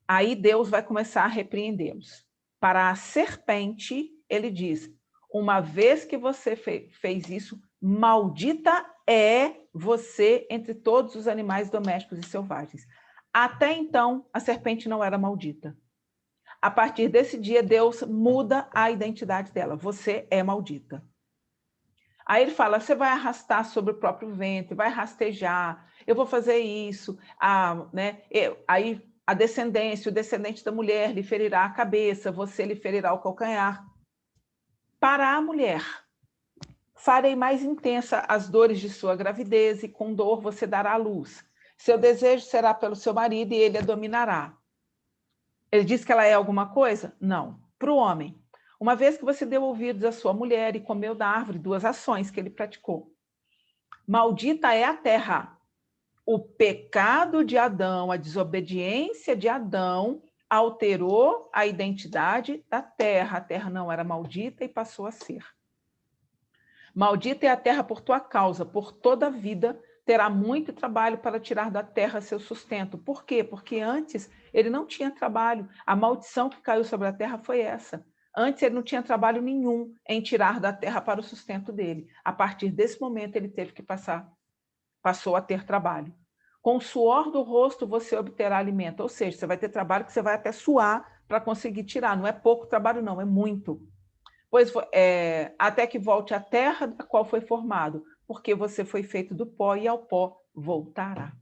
Aí Deus vai começar a repreendê-los. Para a serpente, ele diz, uma vez que você fez isso, maldita é você entre todos os animais domésticos e selvagens. Até então, a serpente não era maldita. A partir desse dia, Deus muda a identidade dela. Você é maldita. Aí ele fala, você vai arrastar sobre o próprio ventre, vai rastejar, eu vou fazer isso. Aí a descendência, o descendente da mulher lhe ferirá a cabeça, você lhe ferirá o calcanhar. Para a mulher, farei mais intensa as dores de sua gravidez e com dor você dará à luz. Seu desejo será pelo seu marido e ele a dominará. Ele diz que ela é alguma coisa? Não. Para o homem, uma vez que você deu ouvidos à sua mulher e comeu da árvore, duas ações que ele praticou. Maldita é a terra. O pecado de Adão, a desobediência de Adão, alterou a identidade da terra. A terra não era maldita e passou a ser. Maldita é a terra por tua causa, por toda a vida terá muito trabalho para tirar da terra seu sustento. Por quê? Porque antes ele não tinha trabalho. A maldição que caiu sobre a terra foi essa. Antes ele não tinha trabalho nenhum em tirar da terra para o sustento dele. A partir desse momento ele teve que passou a ter trabalho. Com o suor do rosto você obterá alimento, ou seja, você vai ter trabalho que você vai até suar para conseguir tirar. Não é pouco trabalho não, é muito. Pois até que volte à terra da qual foi formado, porque você foi feito do pó e ao pó voltará.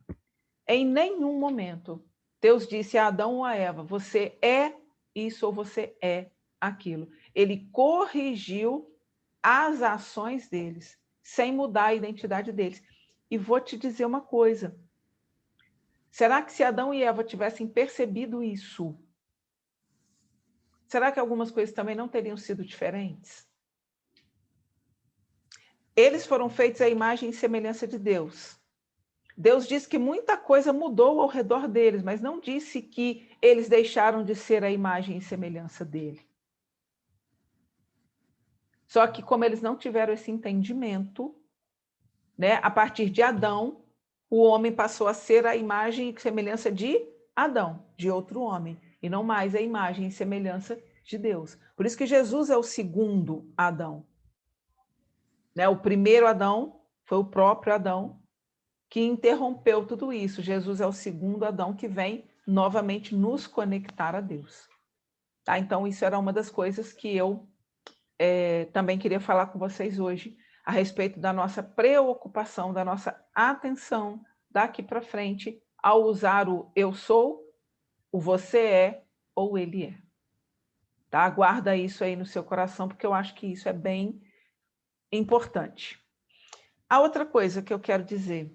Em nenhum momento Deus disse a Adão ou a Eva, você é isso ou você é aquilo. Ele corrigiu as ações deles, sem mudar a identidade deles. E vou te dizer uma coisa, será que se Adão e Eva tivessem percebido isso, será que algumas coisas também não teriam sido diferentes? Eles foram feitos à imagem e semelhança de Deus. Deus disse que muita coisa mudou ao redor deles, mas não disse que eles deixaram de ser a imagem e semelhança dele. Só que como eles não tiveram esse entendimento, né, a partir de Adão, o homem passou a ser a imagem e semelhança de Adão, de outro homem, e não mais a imagem e semelhança de Deus. Por isso que Jesus é o segundo Adão. Né? O primeiro Adão foi o próprio Adão que interrompeu tudo isso. Jesus é o segundo Adão que vem novamente nos conectar a Deus. Tá? Então, isso era uma das coisas que eu também queria falar com vocês hoje, a respeito da nossa preocupação, da nossa atenção daqui para frente, ao usar o eu sou, o você é ou ele é. Tá? Guarda isso aí no seu coração, porque eu acho que isso é bem importante. A outra coisa que eu quero dizer,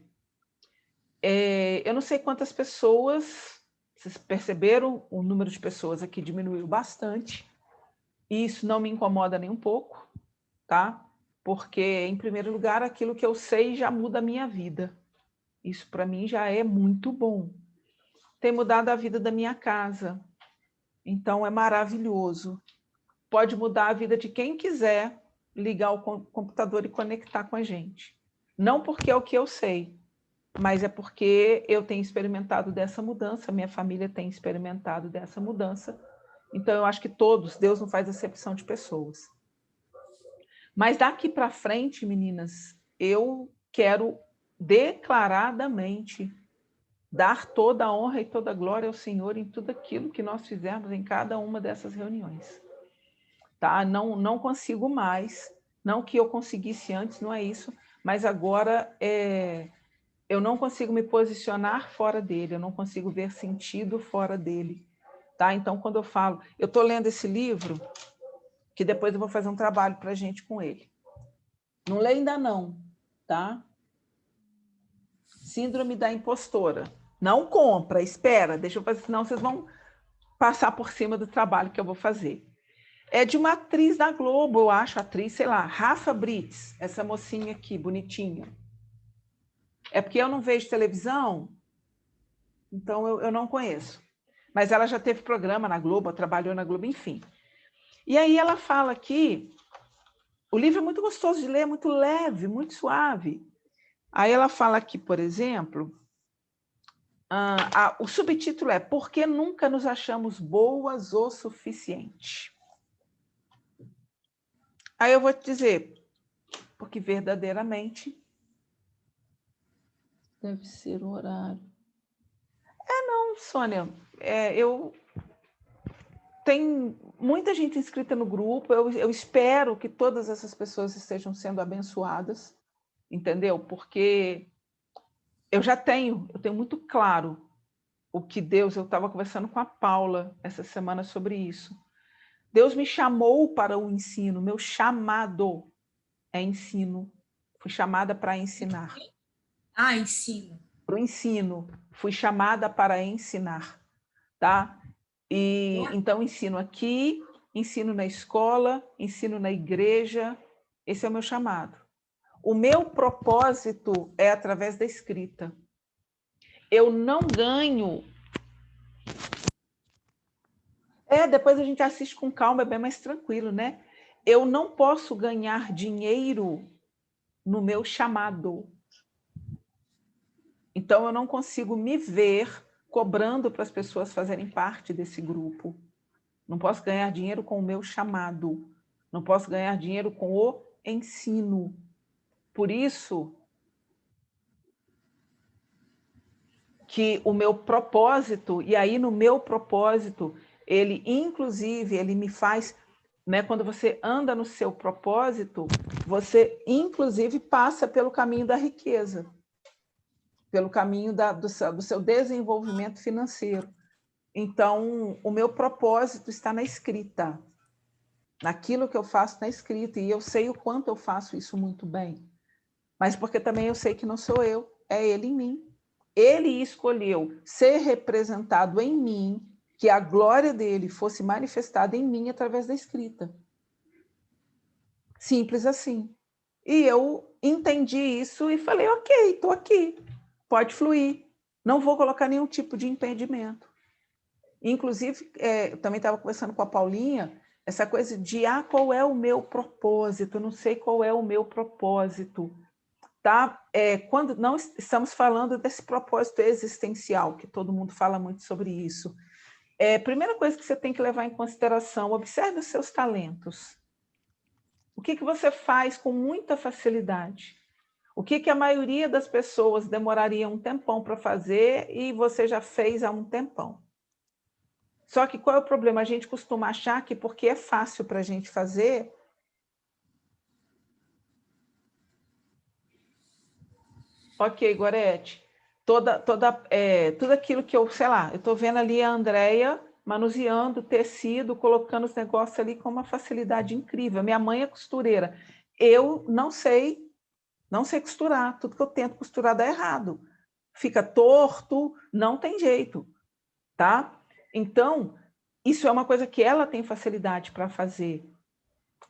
eu não sei quantas pessoas, vocês perceberam, o número de pessoas aqui diminuiu bastante, e isso não me incomoda nem um pouco, tá? Porque, em primeiro lugar, aquilo que eu sei já muda a minha vida. Isso, para mim, já é muito bom. Tem mudado a vida da minha casa. Então, é maravilhoso. Pode mudar a vida de quem quiser ligar o computador e conectar com a gente. Não porque é o que eu sei, mas é porque eu tenho experimentado dessa mudança, minha família tem experimentado dessa mudança. Então, eu acho que todos, Deus não faz acepção de pessoas. Mas daqui para frente, meninas, eu quero declaradamente dar toda a honra e toda a glória ao Senhor em tudo aquilo que nós fizermos em cada uma dessas reuniões. Tá? Não consigo mais, não que eu conseguisse antes, não é isso, mas agora eu não consigo me posicionar fora dele, eu não consigo ver sentido fora dele. Tá? Então, quando eu falo, eu estou lendo esse livro, que depois eu vou fazer um trabalho para a gente com ele. Não lê ainda não, tá? Síndrome da impostora. Não compra, espera, deixa eu fazer, senão vocês vão passar por cima do trabalho que eu vou fazer. É de uma atriz da Globo, eu acho, atriz, sei lá, Rafa Brits, essa mocinha aqui, bonitinha. É porque eu não vejo televisão, então eu não conheço. Mas ela já teve programa na Globo, trabalhou na Globo, enfim. E aí ela fala aqui, o livro é muito gostoso de ler, muito leve, muito suave. Aí ela fala aqui, por exemplo, o subtítulo é Por que nunca nos achamos boas o suficiente? Aí eu vou te dizer, porque verdadeiramente deve ser o horário. Não, Sônia, tem muita gente inscrita no grupo, eu espero que todas essas pessoas estejam sendo abençoadas, entendeu? Porque eu tenho muito claro o que Deus, eu estava conversando com a Paula essa semana sobre isso. Deus me chamou para o ensino, meu chamado é ensino. Fui chamada para ensinar. Ensino. Para o ensino, fui chamada para ensinar, tá? E então ensino aqui, ensino na escola, ensino na igreja, esse é o meu chamado. O meu propósito é através da escrita. Eu não ganho. Depois a gente assiste com calma, é bem mais tranquilo, né? Eu não posso ganhar dinheiro no meu chamado. Então, eu não consigo me ver cobrando para as pessoas fazerem parte desse grupo. Não posso ganhar dinheiro com o meu chamado. Não posso ganhar dinheiro com o ensino. Por isso que o meu propósito, e aí no meu propósito, ele me faz, né, quando você anda no seu propósito, você inclusive passa pelo caminho da riqueza, pelo caminho do seu desenvolvimento financeiro. Então, o meu propósito está na escrita, naquilo que eu faço na escrita, e eu sei o quanto eu faço isso muito bem, mas porque também eu sei que não sou eu, é ele em mim. Ele escolheu ser representado em mim, que a glória dele fosse manifestada em mim através da escrita. Simples assim. E eu entendi isso e falei, ok, estou aqui, pode fluir. Não vou colocar nenhum tipo de impedimento. Inclusive, eu também estava conversando com a Paulinha, essa coisa de, qual é o meu propósito? Eu não sei qual é o meu propósito. Tá? Quando não estamos falando desse propósito existencial, que todo mundo fala muito sobre isso. Primeira coisa que você tem que levar em consideração, observe os seus talentos. O que você faz com muita facilidade? O que a maioria das pessoas demoraria um tempão para fazer e você já fez há um tempão? Só que qual é o problema? A gente costuma achar que porque é fácil para a gente fazer, ok, Gorete, tudo aquilo que eu, sei lá, eu estou vendo ali a Andréia manuseando tecido, colocando os negócios ali com uma facilidade incrível. Minha mãe é costureira. Eu não sei costurar. Tudo que eu tento costurar dá errado. Fica torto, não tem jeito, tá? Então, isso é uma coisa que ela tem facilidade para fazer.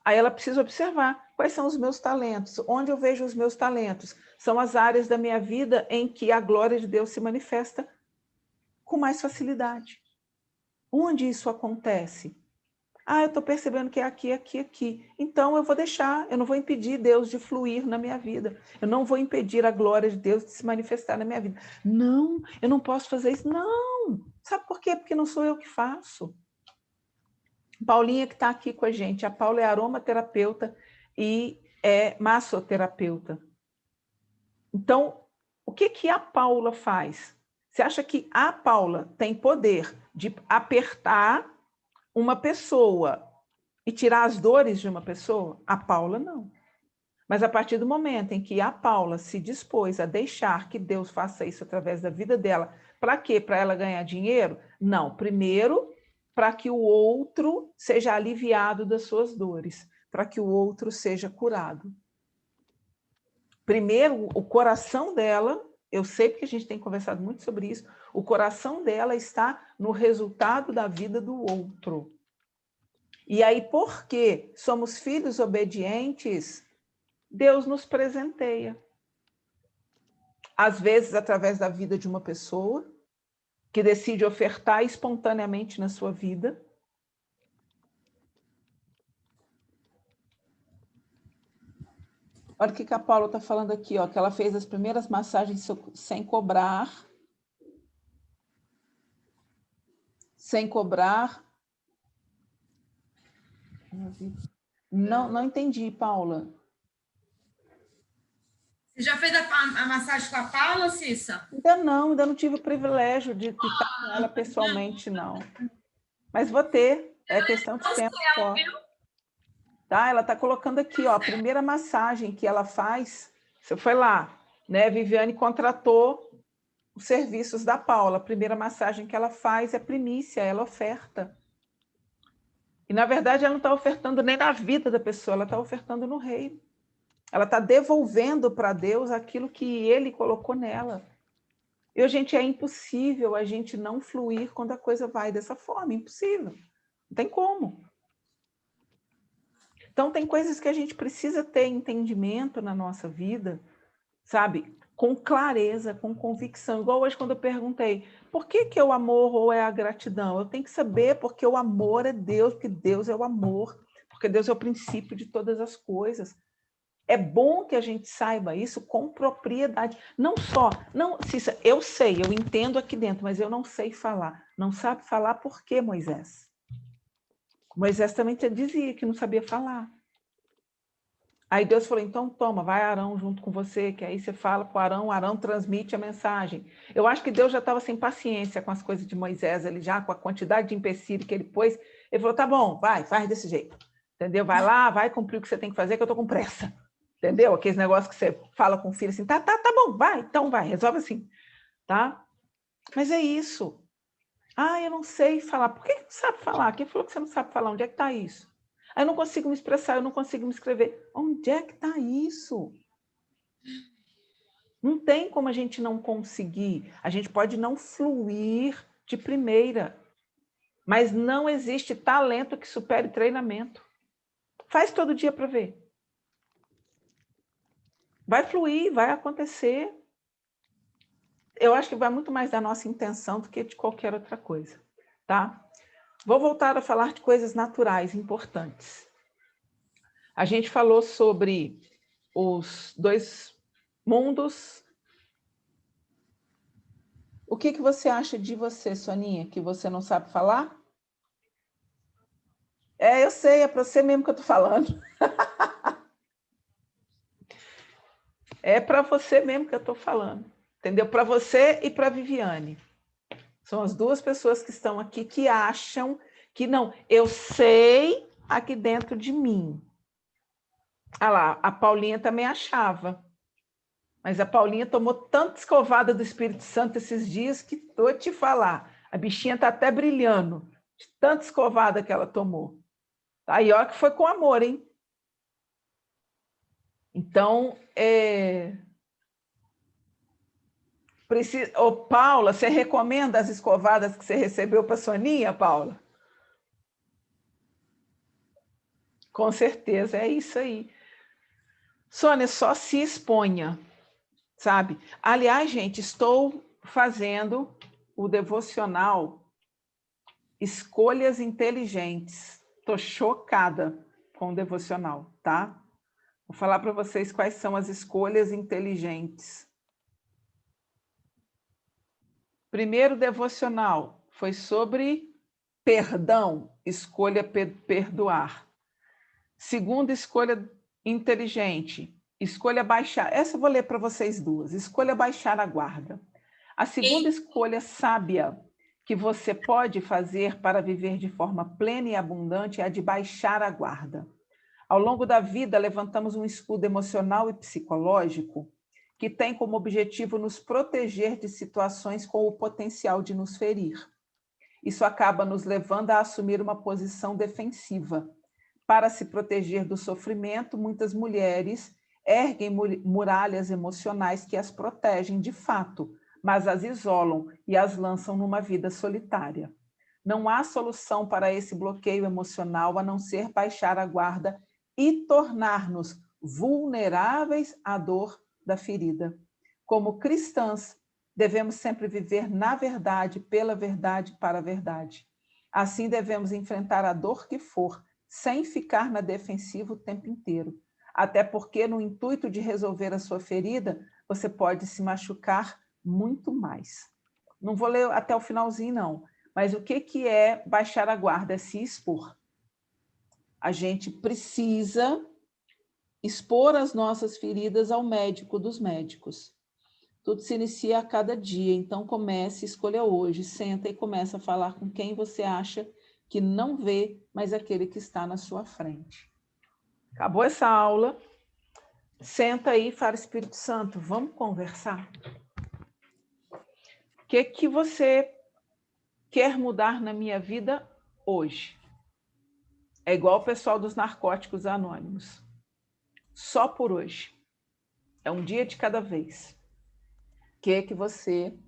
Aí ela precisa observar quais são os meus talentos, onde eu vejo os meus talentos. São as áreas da minha vida em que a glória de Deus se manifesta com mais facilidade. Onde isso acontece? Eu estou percebendo que é aqui, aqui, aqui. Então, eu vou deixar, eu não vou impedir Deus de fluir na minha vida. Eu não vou impedir a glória de Deus de se manifestar na minha vida. Não, eu não posso fazer isso. Não! Sabe por quê? Porque não sou eu que faço. Paulinha, que está aqui com a gente. A Paula é aromaterapeuta e é massoterapeuta. Então, o que a Paula faz? Você acha que a Paula tem poder de apertar uma pessoa e tirar as dores de uma pessoa? A Paula não. Mas a partir do momento em que a Paula se dispôs a deixar que Deus faça isso através da vida dela, para quê? Para ela ganhar dinheiro? Não. Primeiro, para que o outro seja aliviado das suas dores, para que o outro seja curado. primeiro, o coração dela, eu sei porque a gente tem conversado muito sobre isso, o coração dela está no resultado da vida do outro. E aí, porque somos filhos obedientes, Deus nos presenteia. Às vezes, através da vida de uma pessoa, que decide ofertar espontaneamente na sua vida. Olha o que a Paula está falando aqui, ó, que ela fez as primeiras massagens sem cobrar. Sem cobrar. Não entendi, Paula. Você já fez a massagem com a Paula, Cissa? Ainda não tive o privilégio de estar com ela pessoalmente, não. Mas vou ter, é questão de tempo só. Tá? Ela está colocando aqui, ó, a primeira massagem que ela faz, você foi lá, né? Viviane contratou os serviços da Paula. A primeira massagem que ela faz é primícia, ela oferta. E, na verdade, ela não está ofertando nem na vida da pessoa, ela está ofertando no reino. Ela está devolvendo para Deus aquilo que Ele colocou nela. E, gente, é impossível a gente não fluir quando a coisa vai dessa forma, impossível. Não tem como. Então, tem coisas que a gente precisa ter entendimento na nossa vida, sabe? Com clareza, com convicção. Igual hoje, quando eu perguntei, por que é o amor ou é a gratidão? Eu tenho que saber porque o amor é Deus, porque Deus é o amor, porque Deus é o princípio de todas as coisas. É bom que a gente saiba isso com propriedade. Não só, não, Cissa, eu sei, eu entendo aqui dentro, mas eu não sei falar. Não sabe falar por quê, Moisés? Moisés também dizia que não sabia falar. Aí Deus falou, então toma, vai Arão junto com você, que aí você fala para o Arão transmite a mensagem. Eu acho que Deus já estava sem paciência com as coisas de Moisés, ele já com a quantidade de empecilho que ele pôs, ele falou, tá bom, vai, faz desse jeito, entendeu? Vai lá, vai cumprir o que você tem que fazer, que eu estou com pressa, entendeu? Aqueles negócios que você fala com o filho assim, tá bom, vai, então vai, resolve assim, tá? Mas é isso. Ah, eu não sei falar. Por que você não sabe falar? Quem falou que você não sabe falar? Onde é que está isso? Ah, eu não consigo me expressar, eu não consigo me escrever. Onde é que está isso? Não tem como a gente não conseguir. A gente pode não fluir de primeira, mas não existe talento que supere treinamento. Faz todo dia para ver. Vai fluir, vai acontecer. Eu acho que vai muito mais da nossa intenção do que de qualquer outra coisa, tá? Vou voltar a falar de coisas naturais importantes. A gente falou sobre os dois mundos. O que você acha de você, Soninha, que você não sabe falar? Eu sei, é para você mesmo que eu estou falando. É para você mesmo que eu estou falando. Entendeu? Para você e para a Viviane. São as duas pessoas que estão aqui que acham que não. Eu sei aqui dentro de mim. Ah lá, a Paulinha também achava. Mas a Paulinha tomou tanta escovada do Espírito Santo esses dias que vou te falar. A bichinha está até brilhando de tanta escovada que ela tomou. Aí, ó, que foi com amor, hein? Então, Ô, Paula, você recomenda as escovadas que você recebeu para a Soninha, Paula? Com certeza, é isso aí. Sônia, só se exponha, sabe? Aliás, gente, estou fazendo o devocional Escolhas Inteligentes. Estou chocada com o devocional, tá? Vou falar para vocês quais são as escolhas inteligentes. Primeiro devocional foi sobre perdão, escolha perdoar. Segunda escolha inteligente, escolha baixar. Essa eu vou ler para vocês duas. Escolha baixar a guarda. A segunda escolha sábia que você pode fazer para viver de forma plena e abundante é a de baixar a guarda. Ao longo da vida, levantamos um escudo emocional e psicológico que tem como objetivo nos proteger de situações com o potencial de nos ferir. Isso acaba nos levando a assumir uma posição defensiva. Para se proteger do sofrimento, muitas mulheres erguem muralhas emocionais que as protegem de fato, mas as isolam e as lançam numa vida solitária. Não há solução para esse bloqueio emocional a não ser baixar a guarda e tornar-nos vulneráveis à dor da ferida. Como cristãs, devemos sempre viver na verdade, pela verdade, para a verdade. Assim devemos enfrentar a dor que for, sem ficar na defensiva o tempo inteiro. Até porque, no intuito de resolver a sua ferida, você pode se machucar muito mais. Não vou ler até o finalzinho, não. Mas o que é baixar a guarda? É se expor. A gente precisa expor as nossas feridas ao médico dos médicos. Tudo se inicia a cada dia, então comece, escolha hoje, senta e começa a falar com quem você acha que não vê, mas aquele que está na sua frente. Acabou essa aula, senta aí e fala, Espírito Santo, vamos conversar? O que você quer mudar na minha vida hoje? É igual o pessoal dos narcóticos anônimos. Só por hoje. É um dia de cada vez. O que você...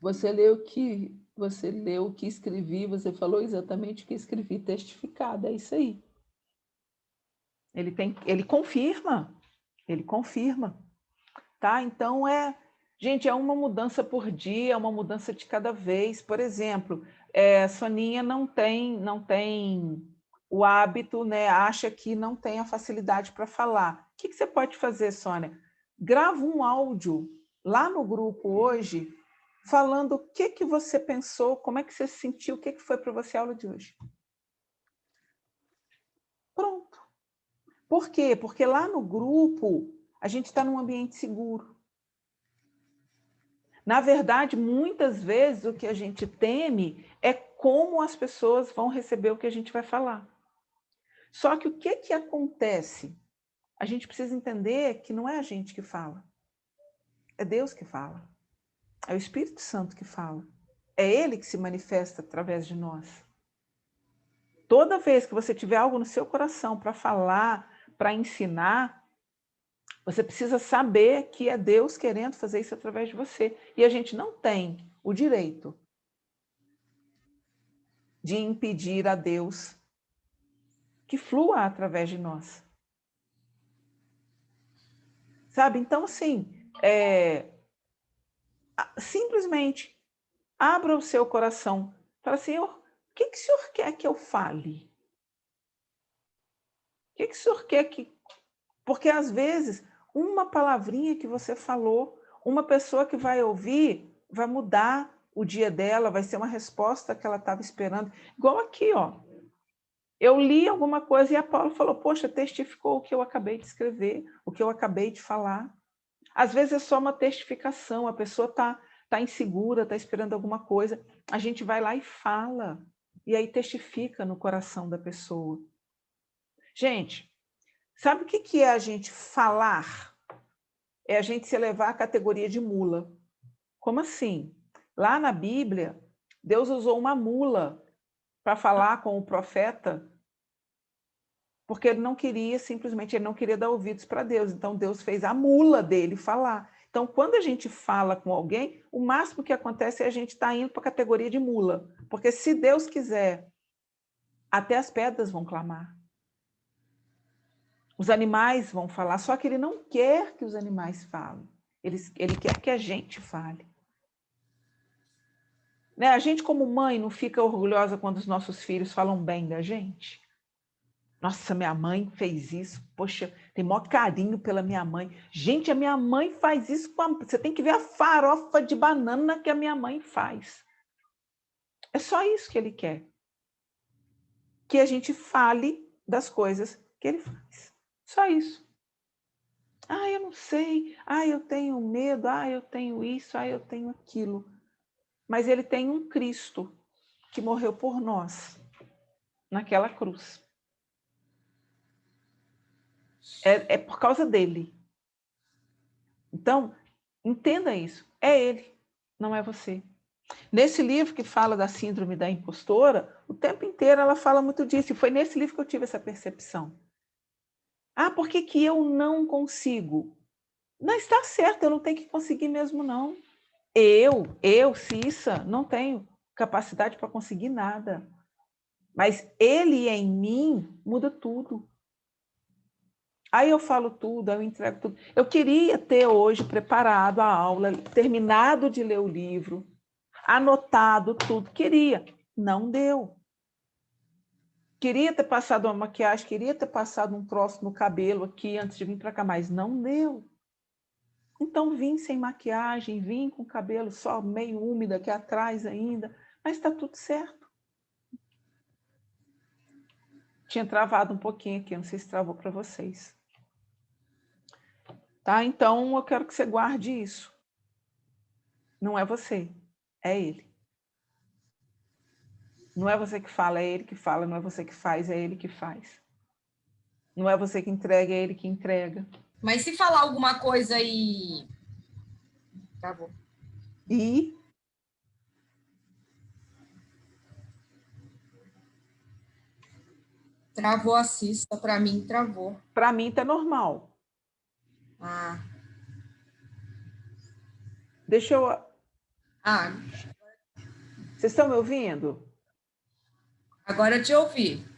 Você leu o que escrevi, você falou exatamente o que escrevi, testificado, é isso aí. Ele confirma, tá? Então gente, é uma mudança por dia, é uma mudança de cada vez. Por exemplo, a Soninha não tem o hábito, né? Acha que não tem a facilidade para falar. O que você pode fazer, Sônia? Grava um áudio lá no grupo hoje, falando o que você pensou, como é que você se sentiu, o que foi para você a aula de hoje. Pronto. Por quê? Porque lá no grupo a gente está num ambiente seguro. Na verdade, muitas vezes o que a gente teme é como as pessoas vão receber o que a gente vai falar. Só que o que acontece? A gente precisa entender que não é a gente que fala. É Deus que fala. É o Espírito Santo que fala. É Ele que se manifesta através de nós. Toda vez que você tiver algo no seu coração para falar, para ensinar, você precisa saber que é Deus querendo fazer isso através de você. E a gente não tem o direito de impedir a Deus que flua através de nós. Sabe? Então, assim, simplesmente abra o seu coração. Fala, Senhor, o que o Senhor quer que eu fale? O que o Senhor quer que... Porque, às vezes, uma palavrinha que você falou, uma pessoa que vai ouvir, vai mudar o dia dela, vai ser uma resposta que ela estava esperando. Igual aqui, ó. Eu li alguma coisa e a Paula falou, poxa, testificou o que eu acabei de escrever, o que eu acabei de falar. Às vezes é só uma testificação, a pessoa tá insegura, está esperando alguma coisa. A gente vai lá e fala, e aí testifica no coração da pessoa. Gente, sabe o que é a gente falar? É a gente se elevar à categoria de mula. Como assim? Lá na Bíblia, Deus usou uma mula para falar com o profeta, porque ele não queria, simplesmente, ele não queria dar ouvidos para Deus. Então, Deus fez a mula dele falar. Então, quando a gente fala com alguém, o máximo que acontece é a gente estar indo para a categoria de mula. Porque se Deus quiser, até as pedras vão clamar. Os animais vão falar, só que ele não quer que os animais falem. Ele quer que a gente fale. Né? A gente, como mãe, não fica orgulhosa quando os nossos filhos falam bem da gente? Nossa, minha mãe fez isso. Poxa, tem maior carinho pela minha mãe. Gente, a minha mãe faz isso com Você tem que ver a farofa de banana que a minha mãe faz. É só isso que ele quer. Que a gente fale das coisas que ele faz. Só isso. Ah, eu não sei. Ah, eu tenho medo. Ah, eu tenho isso. Ah, eu tenho aquilo. Mas ele tem um Cristo que morreu por nós naquela cruz. É por causa dele. Então, entenda isso. É ele, não é você. Nesse livro que fala da síndrome da impostora, o tempo inteiro ela fala muito disso, e foi nesse livro que eu tive essa percepção. Ah, por que que eu não consigo? Não está certo, eu não tenho que conseguir mesmo, não. Eu, Cissa, não tenho capacidade para conseguir nada. Mas ele em mim muda tudo. Aí eu falo tudo, eu entrego tudo. Eu queria ter hoje preparado a aula, terminado de ler o livro, anotado tudo. Queria. Não deu. Queria ter passado uma maquiagem, queria ter passado um troço no cabelo aqui antes de vir para cá, mas não deu. Então vim sem maquiagem, vim com o cabelo só meio úmido aqui atrás ainda, mas está tudo certo. Tinha travado um pouquinho aqui, não sei se travou para vocês. Tá? Então eu quero que você guarde isso. Não é você, é ele. Não é você que fala, é ele que fala. Não é você que faz, é ele que faz. Não é você que entrega, é ele que entrega. Mas se falar alguma coisa e... Travou. E... Travou a Cissa, para mim travou. Para mim tá normal. Ah. Deixa eu... Ah. Vocês estão me ouvindo? Agora eu te ouvi.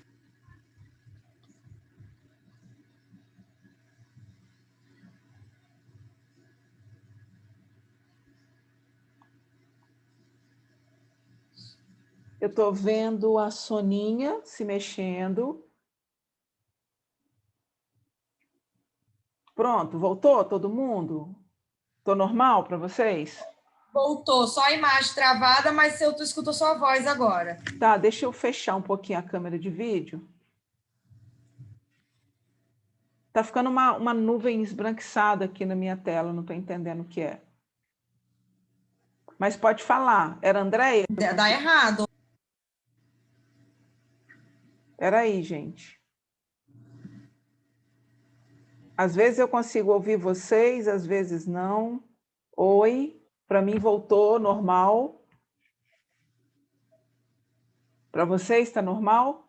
Eu estou vendo a Soninha se mexendo. Pronto, voltou todo mundo? Estou normal para vocês? Voltou, só a imagem travada, mas tu escutou sua voz agora. Tá, deixa eu fechar um pouquinho a câmera de vídeo. Tá ficando uma nuvem esbranquiçada aqui na minha tela, não estou entendendo o que é. Mas pode falar. Era a Andréia? Dá errado. Peraí, gente. Às vezes eu consigo ouvir vocês, às vezes não. Oi, para mim voltou normal. Para vocês está normal?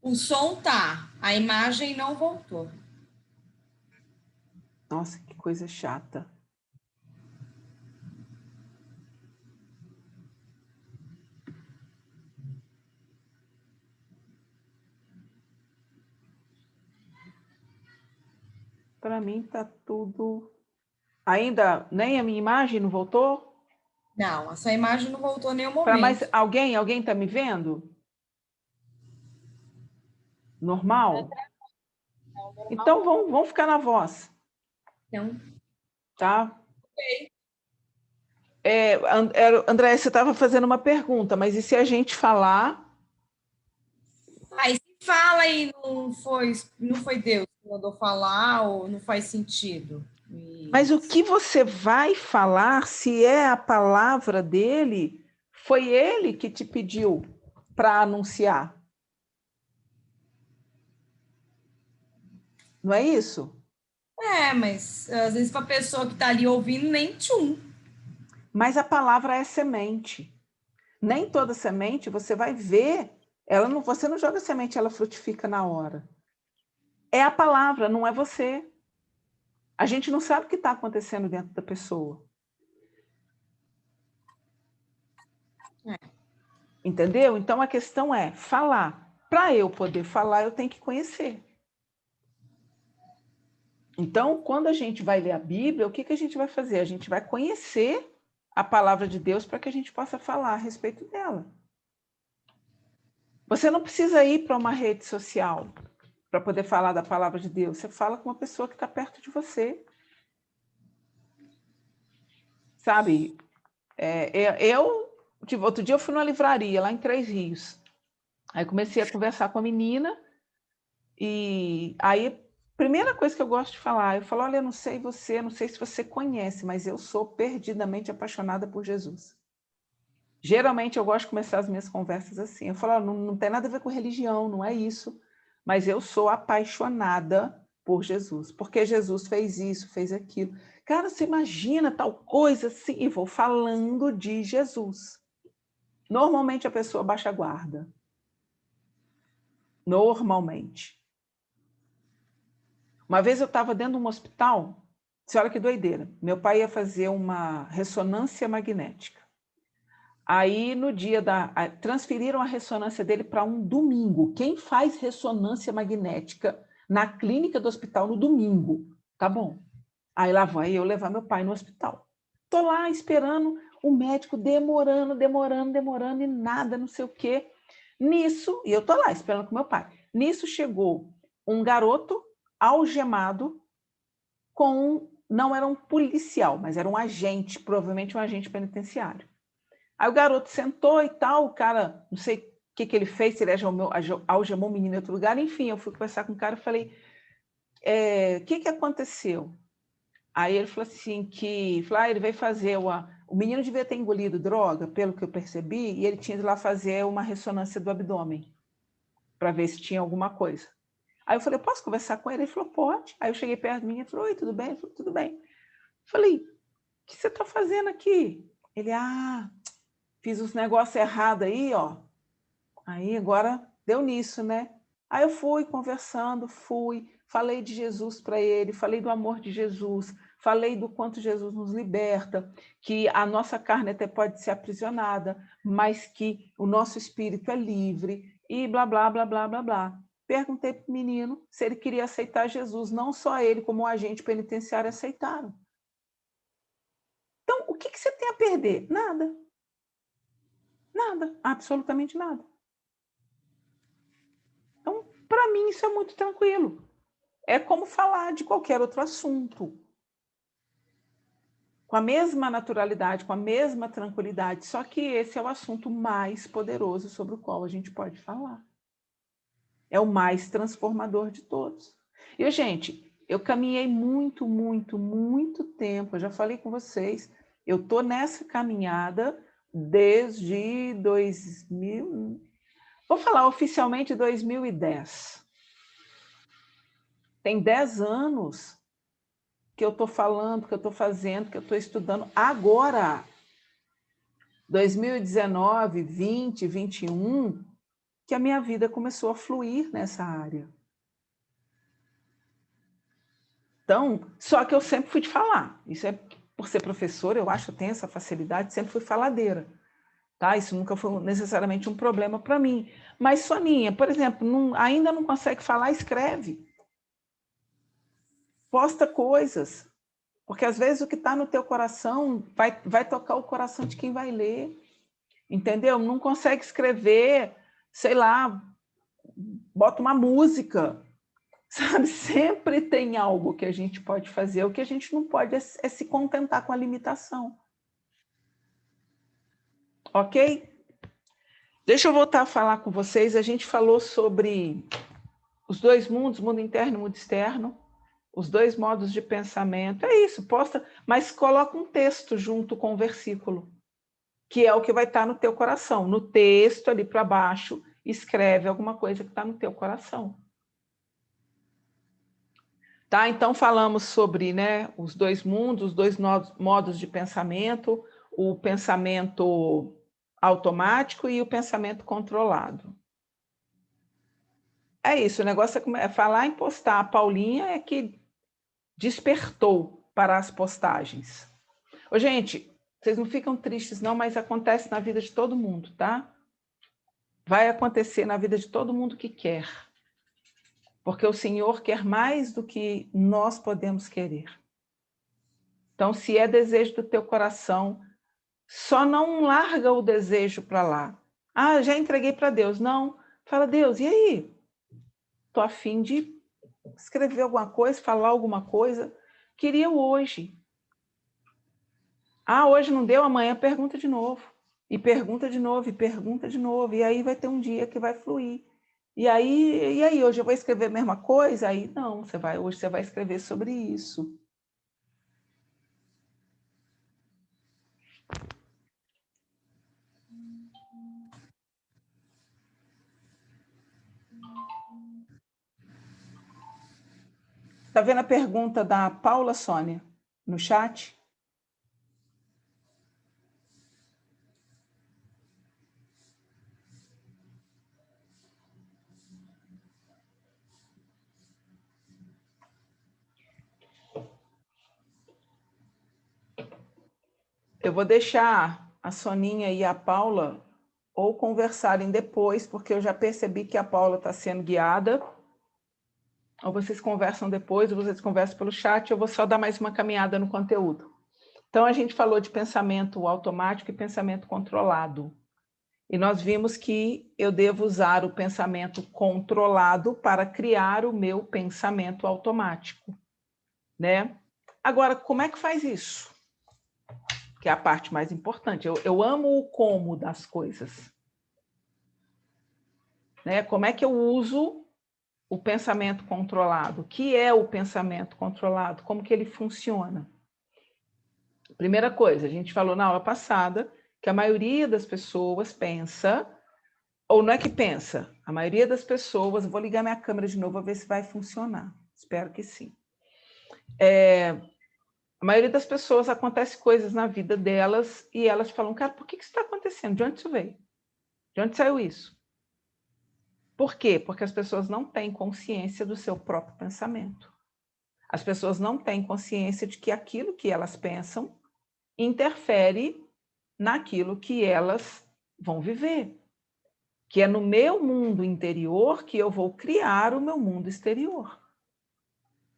O som tá, a imagem não voltou. Nossa, que coisa chata. Para mim tá tudo... Ainda nem a minha imagem não voltou? Não, a sua imagem não voltou em nenhum momento. Para mais alguém está me vendo? Normal? Então vamos ficar na voz. Então, Tá? ok. André, você estava fazendo uma pergunta, mas e se a gente falar? Aí se fala e não foi Deus que mandou falar ou não faz sentido. Mas o que você vai falar, se é a palavra dele, foi ele que te pediu para anunciar. Não é isso? Mas às vezes para a pessoa que está ali ouvindo, nem tchum. Mas a palavra é semente. Nem toda semente você vai ver, você não joga semente, ela frutifica na hora. É a palavra, não é você. A gente não sabe o que está acontecendo dentro da pessoa. Entendeu? Então a questão é falar. Para eu poder falar, eu tenho que conhecer. Então, quando a gente vai ler a Bíblia, o que a gente vai fazer? A gente vai conhecer a palavra de Deus para que a gente possa falar a respeito dela. Você não precisa ir para uma rede social para poder falar da palavra de Deus. Você fala com uma pessoa que está perto de você. Sabe? Outro dia eu fui numa livraria lá em Três Rios. Aí comecei a conversar com a menina e aí primeira coisa que eu gosto de falar, eu falo, olha, eu não sei você, não sei se você conhece, mas eu sou perdidamente apaixonada por Jesus. Geralmente eu gosto de começar as minhas conversas assim. Eu falo, não tem nada a ver com religião, não é isso, mas eu sou apaixonada por Jesus, porque Jesus fez isso, fez aquilo. Cara, você imagina tal coisa assim? E vou falando de Jesus. Normalmente a pessoa baixa a guarda. Normalmente. Uma vez eu estava dentro de um hospital, olha que doideira. Meu pai ia fazer uma ressonância magnética. Aí, no dia transferiram a ressonância dele para um domingo. Quem faz ressonância magnética na clínica do hospital no domingo? Tá bom. Aí lá vai eu levar meu pai no hospital. Tô lá esperando o médico demorando e nada, não sei o quê. Nisso, e eu tô lá esperando com meu pai. Nisso chegou um garoto algemado não era um policial, mas era um agente, provavelmente um agente penitenciário. Aí o garoto sentou e tal, o cara, não sei o que ele fez, se ele algemou o menino em outro lugar, enfim, eu fui conversar com o cara e falei, o que aconteceu? Aí ele falou assim, ele veio fazer, o menino devia ter engolido droga, pelo que eu percebi, e ele tinha de lá fazer uma ressonância do abdômen, para ver se tinha alguma coisa. Aí eu falei, posso conversar com ele? Ele falou, pode. Aí eu cheguei perto de mim e falou, oi, tudo bem? Ele falou, tudo bem. Falei, o que você está fazendo aqui? Ele, fiz os negócios errados aí, ó. Aí agora deu nisso, né? Aí eu fui conversando, falei de Jesus para ele, falei do amor de Jesus, falei do quanto Jesus nos liberta, que a nossa carne até pode ser aprisionada, mas que o nosso espírito é livre, e blá, blá, blá, blá, blá, blá. Perguntei para o menino se ele queria aceitar Jesus, não só ele, como o agente penitenciário aceitaram. Então, o que você tem a perder? Nada. Nada, absolutamente nada. Então, para mim, isso é muito tranquilo. É como falar de qualquer outro assunto. Com a mesma naturalidade, com a mesma tranquilidade, só que esse é o assunto mais poderoso sobre o qual a gente pode falar. É o mais transformador de todos. E, gente, eu caminhei muito, muito, muito tempo, eu já falei com vocês, eu estou nessa caminhada desde 2000, vou falar oficialmente 2010. Tem 10 anos que eu estou falando, que eu estou fazendo, que eu estou estudando. Agora, 2019, 20, 21, que a minha vida começou a fluir nessa área. Então, só que eu sempre fui de falar. Isso é por ser professora, eu acho que eu tenho essa facilidade, sempre fui faladeira. Tá? Isso nunca foi necessariamente um problema para mim. Mas Soninha, por exemplo, ainda não consegue falar, escreve. Posta coisas. Porque às vezes o que está no teu coração vai tocar o coração de quem vai ler. Entendeu? Não consegue escrever, sei lá, bota uma música. Sabe? Sempre tem algo que a gente pode fazer. O que a gente não pode é se contentar com a limitação. Ok? Deixa eu voltar a falar com vocês. A gente falou sobre os dois mundos, mundo interno e mundo externo, os dois modos de pensamento. É isso, posta, mas coloca um texto junto com o versículo, que é o que vai estar no teu coração. No texto, ali para baixo, escreve alguma coisa que está no teu coração. Tá? Então, falamos sobre, né, os dois mundos, os dois modos de pensamento, o pensamento automático e o pensamento controlado. É isso, o negócio é falar em postar. A Paulinha é que despertou para as postagens. Ô, gente, vocês não ficam tristes não, mas acontece na vida de todo mundo, tá? Vai acontecer na vida de todo mundo que quer. Porque o Senhor quer mais do que nós podemos querer. Então, se é desejo do teu coração, só não larga o desejo para lá. Já entreguei para Deus. Não, fala, Deus, e aí? Estou a fim de escrever alguma coisa, falar alguma coisa. Queria hoje. Hoje não deu, amanhã pergunta de novo. E pergunta de novo, e pergunta de novo. E aí vai ter um dia que vai fluir. E aí hoje eu vou escrever a mesma coisa? Aí não, hoje você vai escrever sobre isso. Está vendo a pergunta da Paula, Sônia? no chat? Eu vou deixar a Soninha e a Paula ou conversarem depois, porque eu já percebi que a Paula está sendo guiada. Ou vocês conversam depois, ou vocês conversam pelo chat, eu vou só dar mais uma caminhada no conteúdo. Então, a gente falou de pensamento automático e pensamento controlado. E nós vimos que eu devo usar o pensamento controlado para criar o meu pensamento automático, né? Agora, como é que faz isso? Que é a parte mais importante. Eu amo o como das coisas. Né? Como é que eu uso o pensamento controlado? O que é o pensamento controlado? Como que ele funciona? Primeira coisa, a gente falou na aula passada que a maioria das pessoas pensa, ou não é que pensa, a maioria das pessoas, vou ligar minha câmera de novo, vou ver se vai funcionar. Espero que sim. A maioria das pessoas acontece coisas na vida delas e elas falam, cara, por que isso está acontecendo? De onde isso veio? De onde saiu isso? Por quê? Porque as pessoas não têm consciência do seu próprio pensamento. As pessoas não têm consciência de que aquilo que elas pensam interfere naquilo que elas vão viver. Que é no meu mundo interior que eu vou criar o meu mundo exterior.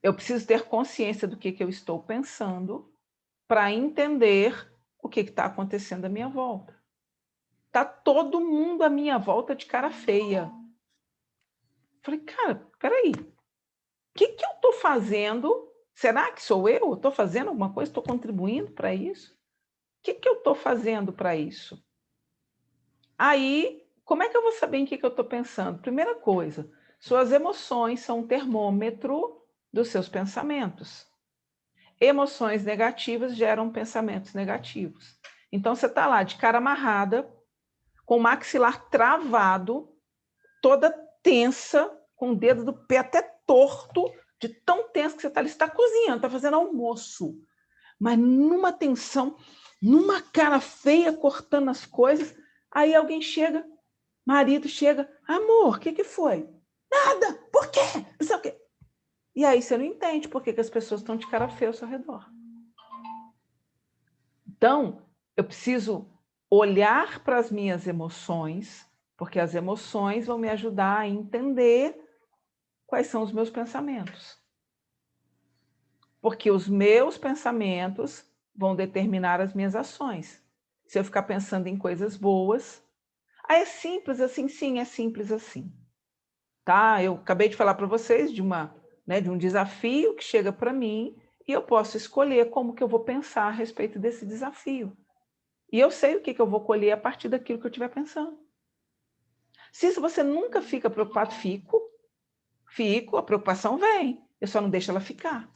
Eu preciso ter consciência do que eu estou pensando para entender o que está acontecendo à minha volta. Está todo mundo à minha volta de cara feia. Falei, cara, peraí, o que eu estou fazendo? Será que sou eu? Estou fazendo alguma coisa? Estou contribuindo para isso? O que eu estou fazendo para isso? Aí, como é que eu vou saber em que eu estou pensando? Primeira coisa, suas emoções são um termômetro dos seus pensamentos. Emoções negativas geram pensamentos negativos. Então, você está lá de cara amarrada, com o maxilar travado, toda tensa, com o dedo do pé até torto, de tão tenso que você está ali. Você está cozinhando, está fazendo almoço, mas numa tensão, numa cara feia, cortando as coisas. Aí alguém chega, marido chega, amor, o que foi? Nada, por quê? Não sei o quê. E aí você não entende por que as pessoas estão de cara feia ao seu redor. Então, eu preciso olhar para as minhas emoções, porque as emoções vão me ajudar a entender quais são os meus pensamentos. Porque os meus pensamentos vão determinar as minhas ações. Se eu ficar pensando em coisas boas, é simples assim? Sim, é simples assim. Tá? Eu acabei de falar para vocês de um desafio que chega para mim e eu posso escolher como que eu vou pensar a respeito desse desafio. E eu sei o que eu vou colher a partir daquilo que eu estiver pensando. Se você nunca fica preocupado, fico, a preocupação vem, eu só não deixo ela ficar.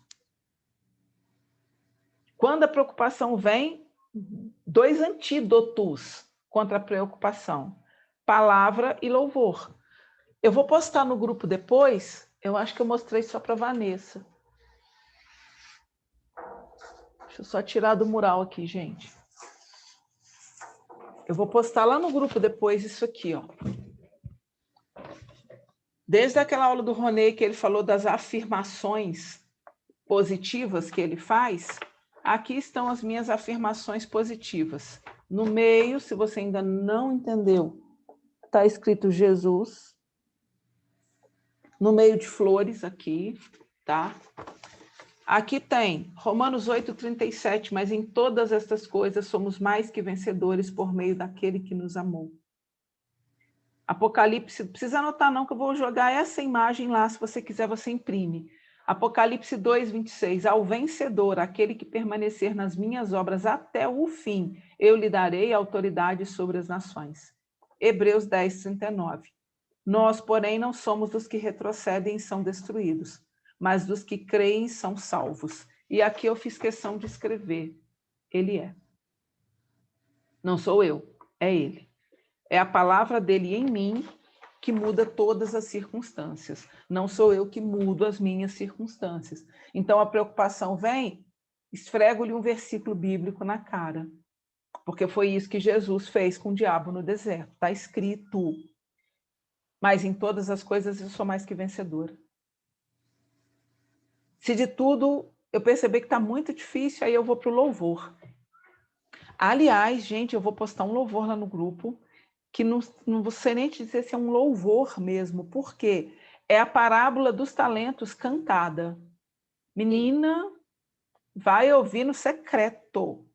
Quando a preocupação vem, 2 antídotos contra a preocupação: palavra e louvor. Eu vou postar no grupo depois, eu acho que eu mostrei só para a Vanessa. Deixa eu só tirar do mural aqui, gente. Eu vou postar lá no grupo depois isso aqui, ó. Desde aquela aula do Ronê que ele falou das afirmações positivas que ele faz, aqui estão as minhas afirmações positivas. No meio, se você ainda não entendeu, está escrito Jesus. No meio de flores aqui, tá? Aqui tem Romanos 8:37, mas em todas estas coisas somos mais que vencedores por meio daquele que nos amou. Apocalipse, não precisa anotar não, que eu vou jogar essa imagem lá, se você quiser você imprime. Apocalipse 2:26, ao vencedor, aquele que permanecer nas minhas obras até o fim, eu lhe darei autoridade sobre as nações. Hebreus 10:39, nós, porém, não somos dos que retrocedem e são destruídos, mas dos que creem e são salvos. E aqui eu fiz questão de escrever, ele é. Não sou eu, é ele. É a palavra dele em mim que muda todas as circunstâncias. Não sou eu que mudo as minhas circunstâncias. Então, a preocupação vem, esfrego-lhe um versículo bíblico na cara. Porque foi isso que Jesus fez com o diabo no deserto. Está escrito. Mas em todas as coisas eu sou mais que vencedora. Se de tudo eu perceber que está muito difícil, aí eu vou para o louvor. Aliás, gente, eu vou postar um louvor lá no grupo, que não vou nem te dizer se é um louvor mesmo. Por quê? É a parábola dos talentos cantada. Menina, vai ouvir no secreto.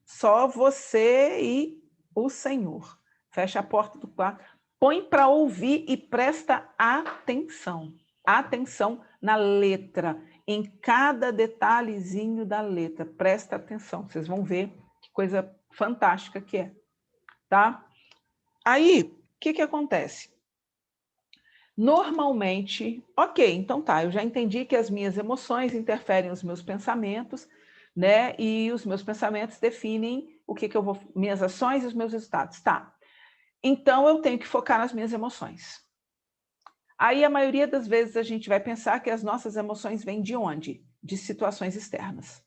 Só você e o Senhor. Fecha a porta do quarto, põe para ouvir e presta atenção. Atenção na letra, em cada detalhezinho da letra. Presta atenção, vocês vão ver que coisa fantástica que é. Tá? Aí, o que acontece? Normalmente, ok, então tá, eu já entendi que as minhas emoções interferem nos meus pensamentos, né? E os meus pensamentos definem o que eu vou, minhas ações e os meus resultados. Tá. Então eu tenho que focar nas minhas emoções. Aí a maioria das vezes a gente vai pensar que as nossas emoções vêm de onde? De situações externas.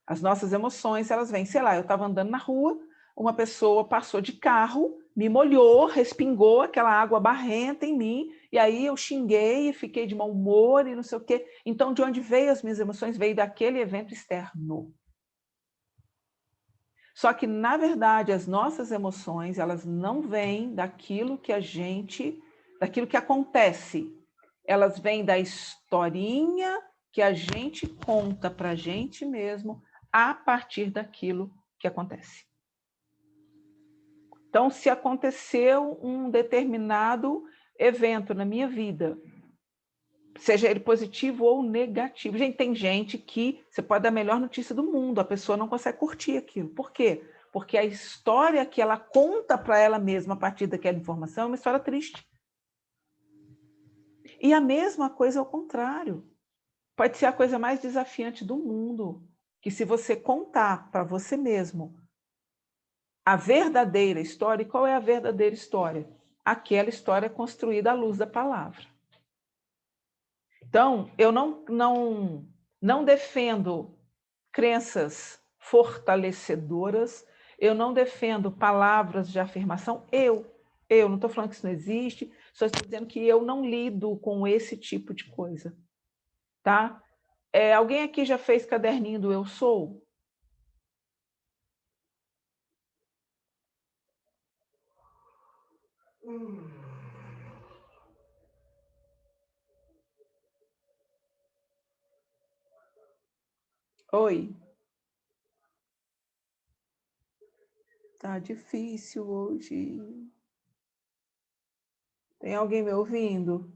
As nossas emoções, elas vêm, sei lá, eu estava andando na rua, uma pessoa passou de carro, me molhou, respingou aquela água barrenta em mim, e aí eu xinguei e fiquei de mau humor e não sei o quê. Então, de onde veio as minhas emoções? Veio daquele evento externo. Só que, na verdade, as nossas emoções, elas não vêm daquilo que daquilo que acontece. Elas vêm da historinha que a gente conta para a gente mesmo a partir daquilo que acontece. Então, se aconteceu um determinado evento na minha vida, seja ele positivo ou negativo. Gente, tem gente que você pode dar a melhor notícia do mundo, a pessoa não consegue curtir aquilo. Por quê? Porque a história que ela conta para ela mesma a partir daquela informação é uma história triste. E a mesma coisa ao contrário. Pode ser a coisa mais desafiante do mundo, que se você contar para você mesmo a verdadeira história, e qual é a verdadeira história? Aquela história construída à luz da palavra. Então, eu não defendo crenças fortalecedoras, eu não defendo palavras de afirmação, eu não estou falando que isso não existe, só estou dizendo que eu não lido com esse tipo de coisa, tá? Alguém aqui já fez caderninho do Eu Sou? Oi. Tá difícil hoje. Tem alguém me ouvindo?